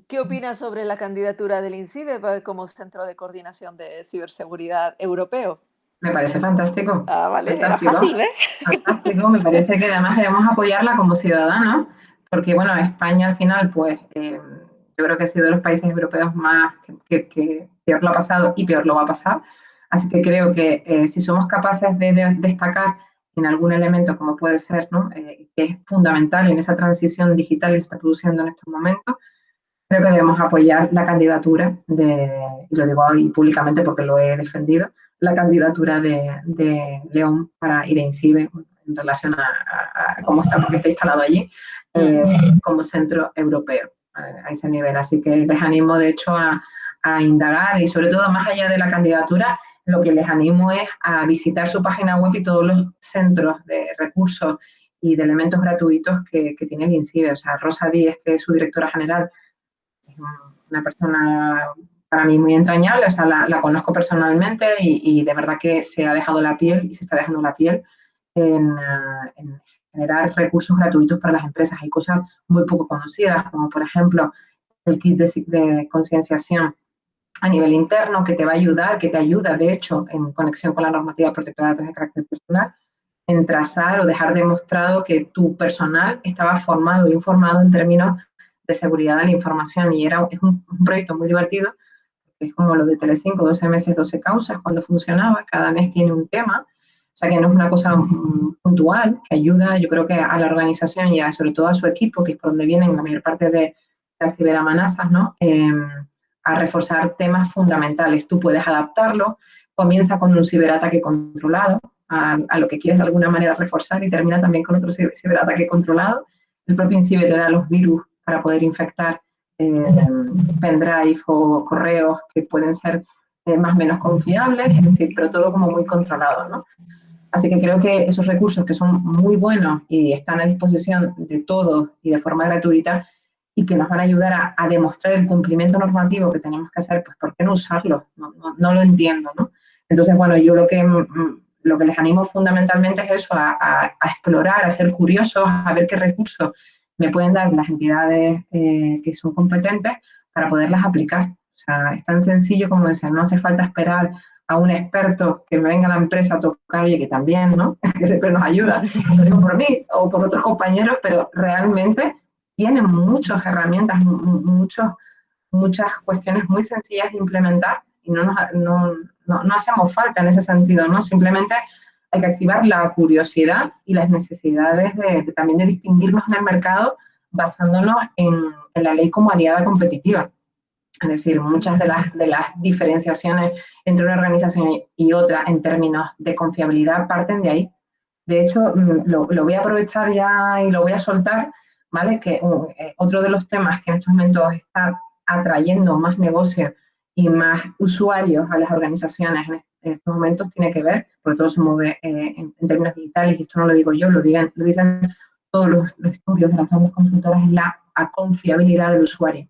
¿Qué opinas sobre la candidatura del INCIBE como Centro de Coordinación de Ciberseguridad Europeo? Me parece fantástico. Ah, vale, era Fantástico. fácil, ¿ves? Fantástico. Me parece que además debemos apoyarla como ciudadanos, porque, bueno, España al final, pues, yo creo que ha sido de los países europeos más que peor lo ha pasado y peor lo va a pasar. Así que creo que si somos capaces de destacar en algún elemento, como puede ser, ¿no? Que es fundamental en esa transición digital que se está produciendo en estos momentos, creo que debemos apoyar la candidatura y lo digo hoy públicamente porque lo he defendido, la candidatura de León y de INCIBE en relación a cómo está, porque está instalado allí como centro europeo a ese nivel. Así que les animo, de hecho, a indagar y sobre todo más allá de la candidatura, lo que les animo es a visitar su página web y todos los centros de recursos y de elementos gratuitos que tiene el INCIBE. O sea, Rosa Díez, que es su directora general, es una persona para mí muy entrañable, o sea, la conozco personalmente y de verdad que se ha dejado la piel y se está dejando la piel en generar recursos gratuitos para las empresas. Hay cosas muy poco conocidas, como por ejemplo el kit de concienciación a nivel interno que te va a ayudar, que te ayuda de hecho en conexión con la normativa protectora de datos de carácter personal, en trazar o dejar demostrado que tu personal estaba formado e informado en términos de seguridad de la información y es un proyecto muy divertido es como lo de Telecinco, 12 meses, 12 causas, cuando funcionaba, cada mes tiene un tema, o sea que no es una cosa puntual, que ayuda, yo creo que a la organización y sobre todo a su equipo, que es por donde vienen la mayor parte de las ciberamenazas, ¿no? A reforzar temas fundamentales. Tú puedes adaptarlo, comienza con un ciberataque controlado, a lo que quieres de alguna manera reforzar y termina también con otro ciberataque controlado. El propio INCIBE te da los virus para poder infectar pendrive o correos que pueden ser más o menos confiables, es decir, pero todo como muy controlado, ¿no? Así que creo que esos recursos que son muy buenos y están a disposición de todos y de forma gratuita y que nos van a ayudar a demostrar el cumplimiento normativo que tenemos que hacer, pues ¿por qué no usarlos? No lo entiendo, ¿no? Entonces, bueno, yo lo que les animo fundamentalmente es eso, a explorar, a ser curiosos, a ver qué recursos me pueden dar las entidades que son competentes para poderlas aplicar. O sea, es tan sencillo como decir, no hace falta esperar a un experto que me venga a la empresa a tocar, y que también, ¿no? Que siempre nos ayuda, lo digo por mí o por otros compañeros, pero realmente tienen muchas herramientas, muchas cuestiones muy sencillas de implementar y no hacemos falta en ese sentido, ¿no? Simplemente hay que activar la curiosidad y las necesidades también de distinguirnos en el mercado basándonos en la ley como aliada competitiva. Es decir, muchas de las diferenciaciones entre una organización y otra en términos de confiabilidad parten de ahí. De hecho, lo voy a aprovechar ya y lo voy a soltar, ¿vale? Que otro de los temas que en estos momentos está atrayendo más negocios y más usuarios a las organizaciones en estos momentos tiene que ver, porque todo se mueve en términos digitales, y esto no lo digo yo, lo dicen todos los estudios de las grandes consultoras, es la confiabilidad del usuario.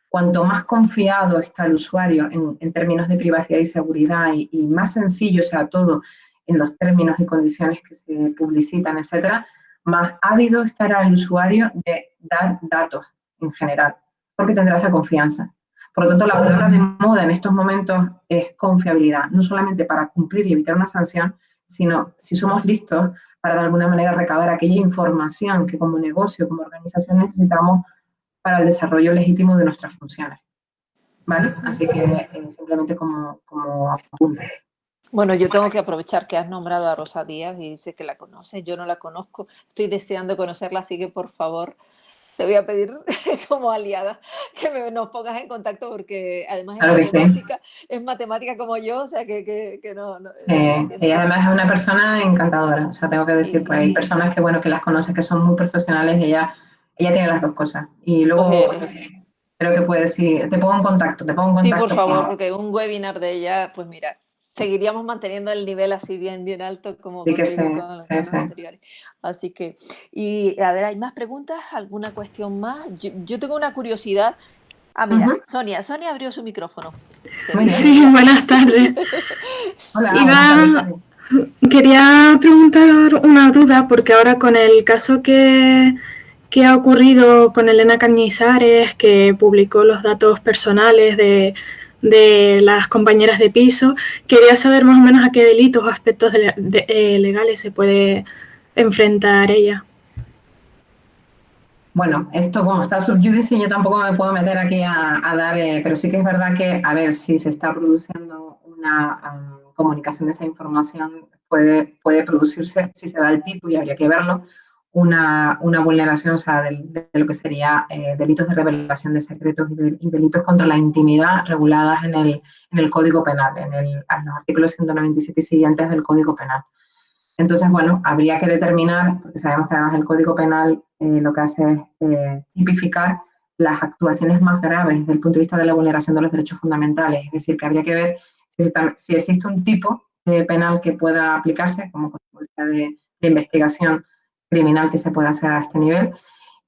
Cuanto más confiado está el usuario en términos de privacidad y seguridad y más sencillo sea todo en los términos y condiciones que se publicitan, etcétera, más ávido estará el usuario de dar datos en general, porque tendrá esa confianza. Por lo tanto, la palabra de moda en estos momentos es confiabilidad, no solamente para cumplir y evitar una sanción, sino si somos listos para de alguna manera recabar aquella información que como negocio, como organización necesitamos para el desarrollo legítimo de nuestras funciones. ¿Vale? Así que simplemente como apunte. Bueno, yo tengo que aprovechar que has nombrado a Rosa Díaz y dices que la conoces. Yo no la conozco, estoy deseando conocerla, así que por favor te voy a pedir como aliada que nos pongas en contacto porque además Claro que sí. Es matemática como yo, o sea que no. Sí, ella además es una persona encantadora, o sea, tengo que decir, pues hay personas que, bueno, que las conoces que son muy profesionales, ella tiene las dos cosas. Y luego, pues, creo que puedes, sí, te pongo en contacto. Sí, por favor, porque un webinar de ella, pues mira, seguiríamos manteniendo el nivel así bien alto como sí, contigo con los anteriores. Así que, y a ver, ¿hay más preguntas? ¿Alguna cuestión más? Yo tengo una curiosidad. Ah, mira, Sonia abrió su micrófono. Sí, buenas tardes. Hola, quería preguntar una duda, porque ahora con el caso que ha ocurrido con Elena Cañizares, que publicó los datos personales de las compañeras de piso, quería saber más o menos a qué delitos o aspectos legales se puede enfrentar ella. Bueno, esto como está subjudice, yo tampoco me puedo meter aquí a dar, pero sí que es verdad que, a ver, si se está produciendo una comunicación de esa información, puede producirse, si se da el tipo, y habría que verlo, una vulneración, o sea, de lo que sería delitos de revelación de secretos y delitos contra la intimidad reguladas en el Código Penal, en los artículos 197 y siguientes del Código Penal. Entonces, bueno, habría que determinar, porque sabemos que además el Código Penal lo que hace es tipificar las actuaciones más graves desde el punto de vista de la vulneración de los derechos fundamentales. Es decir, que habría que ver si existe un tipo de penal que pueda aplicarse, como consecuencia de investigación criminal que se pueda hacer a este nivel,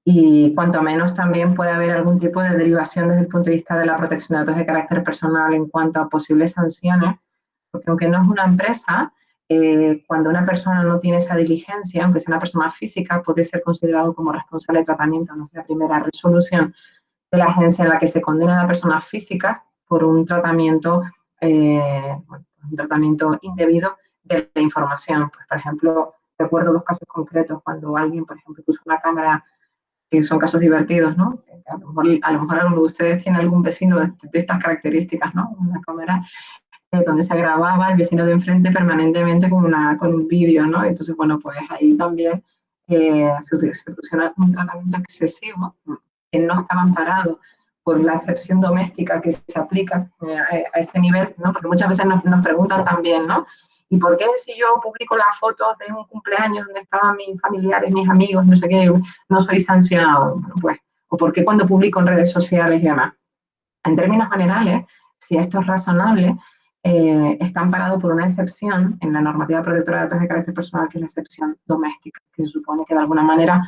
y cuanto menos también puede haber algún tipo de derivación desde el punto de vista de la protección de datos de carácter personal en cuanto a posibles sanciones, porque aunque no es una empresa, cuando una persona no tiene esa diligencia, aunque sea una persona física, puede ser considerado como responsable de tratamiento. No es la primera resolución de la agencia en la que se condena a la persona física por un tratamiento indebido de la información. Pues, por ejemplo, recuerdo dos casos concretos cuando alguien, por ejemplo, puso una cámara que son casos divertidos, ¿no? A lo mejor alguno de ustedes tiene algún vecino de estas características, ¿no? Una cámara donde se grababa el vecino de enfrente permanentemente con un vídeo, ¿no? Entonces, bueno, pues ahí también se puso un tratamiento excesivo que no estaba amparado por la excepción doméstica que se aplica a este nivel, ¿no? Porque muchas veces nos preguntan también, ¿no? ¿Y por qué si yo publico las fotos de un cumpleaños donde estaban mis familiares, mis amigos, no sé qué, no soy sancionado? Bueno, pues, ¿o por qué cuando publico en redes sociales y demás? En términos generales, si esto es razonable, está amparado por una excepción en la normativa protectora de datos de carácter personal, que es la excepción doméstica, que se supone que de alguna manera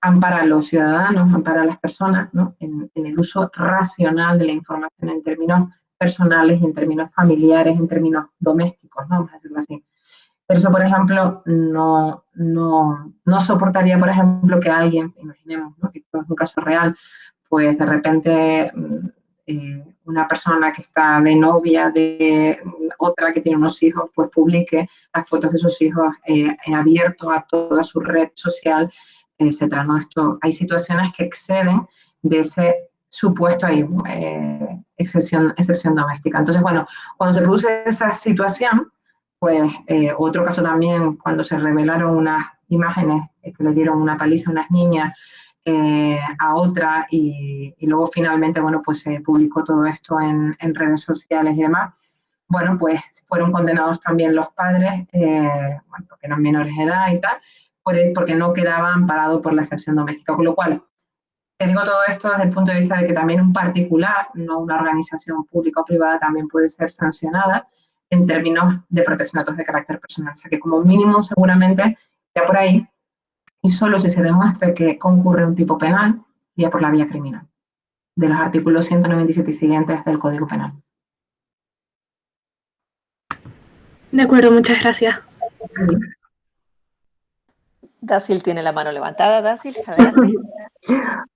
ampara a los ciudadanos, ampara a las personas, ¿no? en el uso racional de la información en términos personales, en términos familiares, en términos domésticos, ¿no? Vamos a decirlo así. Pero eso, por ejemplo, no soportaría, por ejemplo, que alguien, imaginemos, ¿no? Que esto es un caso real, pues de repente una persona que está de novia de otra que tiene unos hijos, pues publique las fotos de sus hijos abierto a toda su red social, etcétera, ¿no? Hay situaciones que exceden de ese supuesto ahí, excepción doméstica. Entonces, bueno, cuando se produce esa situación, pues otro caso también, cuando se revelaron unas imágenes que le dieron una paliza a unas niñas a otra y luego finalmente, bueno, pues se publicó todo esto en redes sociales y demás. Bueno, pues fueron condenados también los padres, bueno, porque eran menores de edad y tal, porque no quedaba amparado por la excepción doméstica. Con lo cual, te digo todo esto desde el punto de vista de que también un particular, no una organización pública o privada, también puede ser sancionada en términos de protección de datos de carácter personal. O sea que como mínimo seguramente ya por ahí, y solo si se demuestre que concurre un tipo penal, ya por la vía criminal, de los artículos 197 y siguientes del Código Penal. De acuerdo, muchas gracias. Dasil tiene la mano levantada. Dasil, adelante.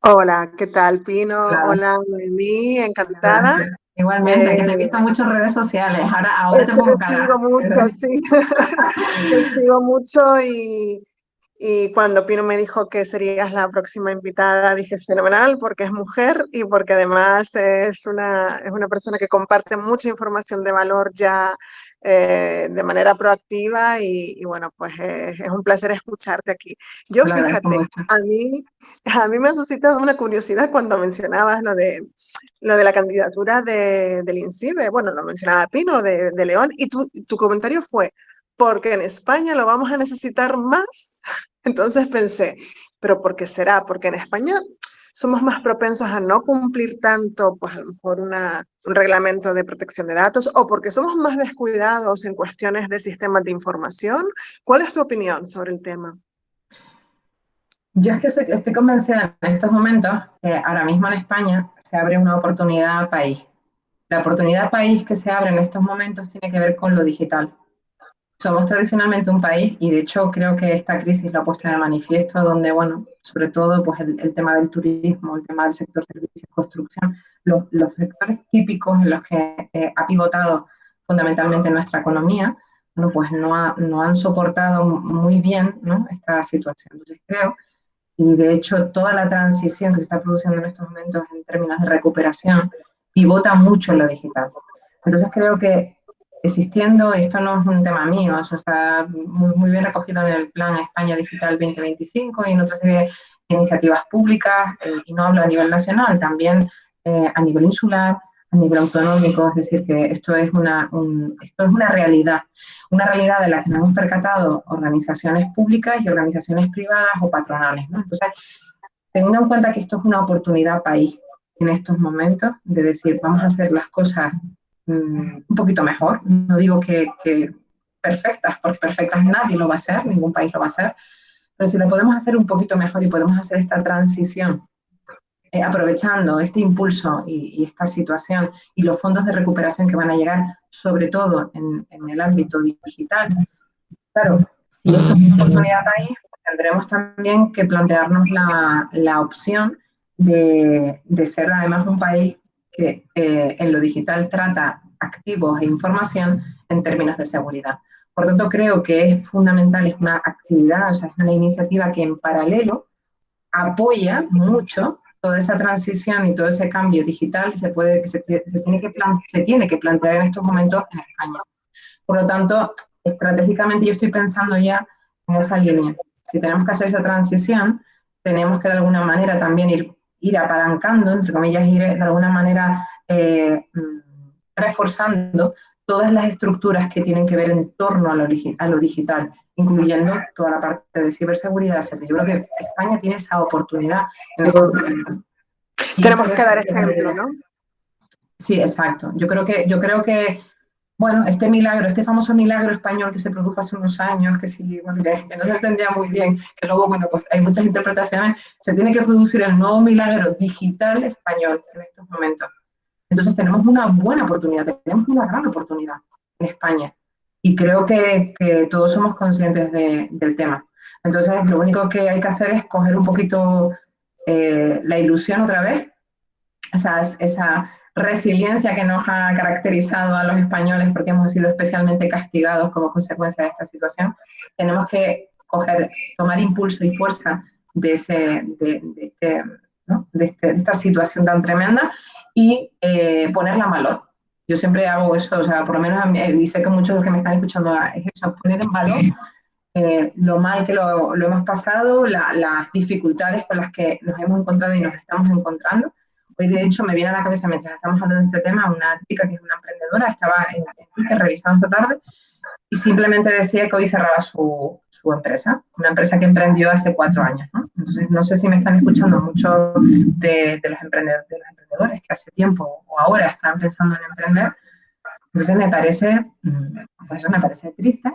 Hola, ¿qué tal, Pino? Hola, Noemí, encantada. Igualmente, que te he visto en muchas redes sociales, ahora te pongo cara. Te sigo mucho, sí. Te sigo mucho y cuando Pino me dijo que serías la próxima invitada, dije fenomenal, porque es mujer y porque además es una persona que comparte mucha información de valor ya de manera proactiva y bueno, pues es un placer escucharte aquí. Yo, fíjate, a mí me ha suscitado una curiosidad cuando mencionabas lo de la candidatura del INCIBE. Bueno, lo mencionaba Pino, de León, y tu comentario fue, porque en España lo vamos a necesitar más. Entonces pensé, ¿pero por qué será? Porque en España somos más propensos a no cumplir tanto, pues a lo mejor un reglamento de protección de datos, o porque somos más descuidados en cuestiones de sistemas de información. ¿Cuál es tu opinión sobre el tema? Yo es que estoy convencida en estos momentos que ahora mismo en España se abre una oportunidad país. La oportunidad país que se abre en estos momentos tiene que ver con lo digital. Somos tradicionalmente un país, y de hecho creo que esta crisis lo ha puesto de manifiesto, donde, bueno, sobre todo pues el tema del turismo, el tema del sector servicios, construcción, los sectores típicos en los que ha pivotado fundamentalmente nuestra economía, bueno, pues no han soportado muy bien, ¿no?, esta situación. Entonces creo, y de hecho toda la transición que se está produciendo en estos momentos en términos de recuperación pivota mucho en lo digital. Entonces creo que existiendo, esto no es un tema mío, eso está muy bien recogido en el Plan España Digital 2025 y en otra serie de iniciativas públicas, y no hablo a nivel nacional, también a nivel insular, a nivel autonómico, es decir, que esto es una realidad de la que nos hemos percatado organizaciones públicas y organizaciones privadas o patronales, ¿no? Entonces, teniendo en cuenta que esto es una oportunidad país en estos momentos, de decir, vamos a hacer las cosas un poquito mejor, no digo que perfectas, porque perfectas nadie lo va a hacer, ningún país lo va a hacer, pero si lo podemos hacer un poquito mejor y podemos hacer esta transición, aprovechando este impulso y esta situación y los fondos de recuperación que van a llegar, sobre todo en el ámbito digital, claro, si esto es una oportunidad país, pues tendremos también que plantearnos la opción de ser además un país que en lo digital trata activos e información en términos de seguridad. Por tanto, creo que es fundamental, es una actividad, o sea, es una iniciativa que en paralelo apoya mucho toda esa transición y todo ese cambio digital que se tiene que plantear en estos momentos en España. Por lo tanto, estratégicamente yo estoy pensando ya en esa línea. Si tenemos que hacer esa transición, tenemos que de alguna manera también ir apalancando, entre comillas, ir de alguna manera reforzando todas las estructuras que tienen que ver en torno a lo digital, incluyendo toda la parte de ciberseguridad. Yo creo que España tiene esa oportunidad en este momento. Tenemos que dar ejemplo, ¿no? Sí, exacto. Yo creo que bueno, este famoso milagro español que se produjo hace unos años, bueno, que no se entendía muy bien, que luego, bueno, pues hay muchas interpretaciones, se tiene que producir el nuevo milagro digital español en estos momentos. Entonces tenemos una buena oportunidad, tenemos una gran oportunidad en España. Y creo que todos somos conscientes del tema. Entonces lo único que hay que hacer es coger un poquito la ilusión otra vez, esa resiliencia que nos ha caracterizado a los españoles porque hemos sido especialmente castigados como consecuencia de esta situación. Tenemos que tomar impulso y fuerza de esta situación tan tremenda y ponerla en valor. Yo siempre hago eso, o sea, por lo menos, y sé que muchos de los que me están escuchando es eso, poner en valor lo mal que lo hemos pasado, las dificultades con las que nos hemos encontrado y nos estamos encontrando. Hoy, de hecho, me viene a la cabeza, mientras estamos hablando de este tema, una chica que es una emprendedora, estaba en Twitter revisando esta tarde, y simplemente decía que hoy cerraba su empresa, una empresa que emprendió hace 4 años, ¿no? Entonces, no sé si me están escuchando muchos de los emprendedores que hace tiempo o ahora están pensando en emprender. Entonces, me parece triste,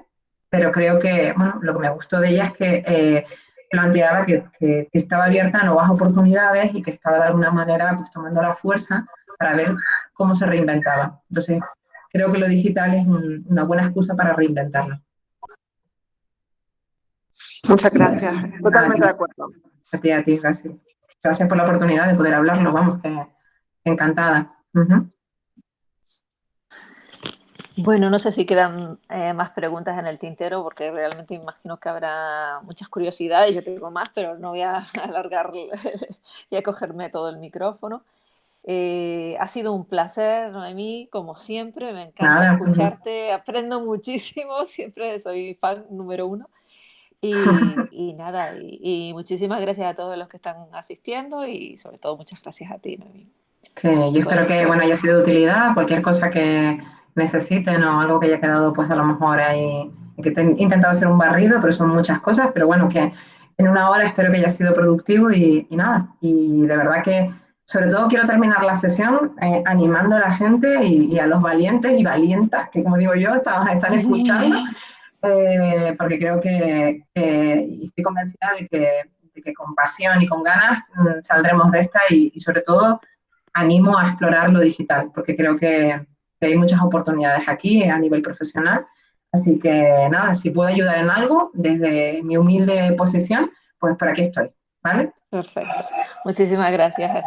pero creo que, bueno, lo que me gustó de ella es que planteaba que estaba abierta a nuevas oportunidades y que estaba de alguna manera pues, tomando la fuerza para ver cómo se reinventaba. Entonces, creo que lo digital es una buena excusa para reinventarlo. Muchas gracias, totalmente de acuerdo. A ti, gracias. Gracias por la oportunidad de poder hablarlo, vamos, que encantada. Bueno, no sé si quedan más preguntas en el tintero, porque realmente imagino que habrá muchas curiosidades. Yo tengo más, pero no voy a alargar y a cogerme todo el micrófono. Ha sido un placer, Noemí, como siempre. Me encanta escucharte, aprendo muchísimo, siempre soy fan número 1. Y nada, y muchísimas gracias a todos los que están asistiendo y sobre todo muchas gracias a ti, Noemí. Sí, yo espero que haya sido de utilidad. Cualquier cosa que necesiten o algo que haya quedado, pues a lo mejor ahí, que he intentado hacer un barrido, pero son muchas cosas, pero bueno, que en 1 hora espero que haya sido productivo y nada. Y de verdad que, sobre todo, quiero terminar la sesión animando a la gente y a los valientes y valientas, que como digo yo, están escuchando, porque creo que estoy convencida de que con pasión y con ganas saldremos de esta y sobre todo animo a explorar lo digital, porque creo que hay muchas oportunidades aquí a nivel profesional. Así que nada, si puedo ayudar en algo desde mi humilde posición, pues por aquí estoy, ¿vale? Perfecto. Muchísimas gracias.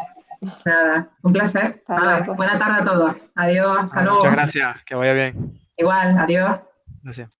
Nada, un placer. Nada, buena tarde a todos. Adiós, hasta luego. Muchas gracias, que vaya bien. Igual, adiós. Gracias.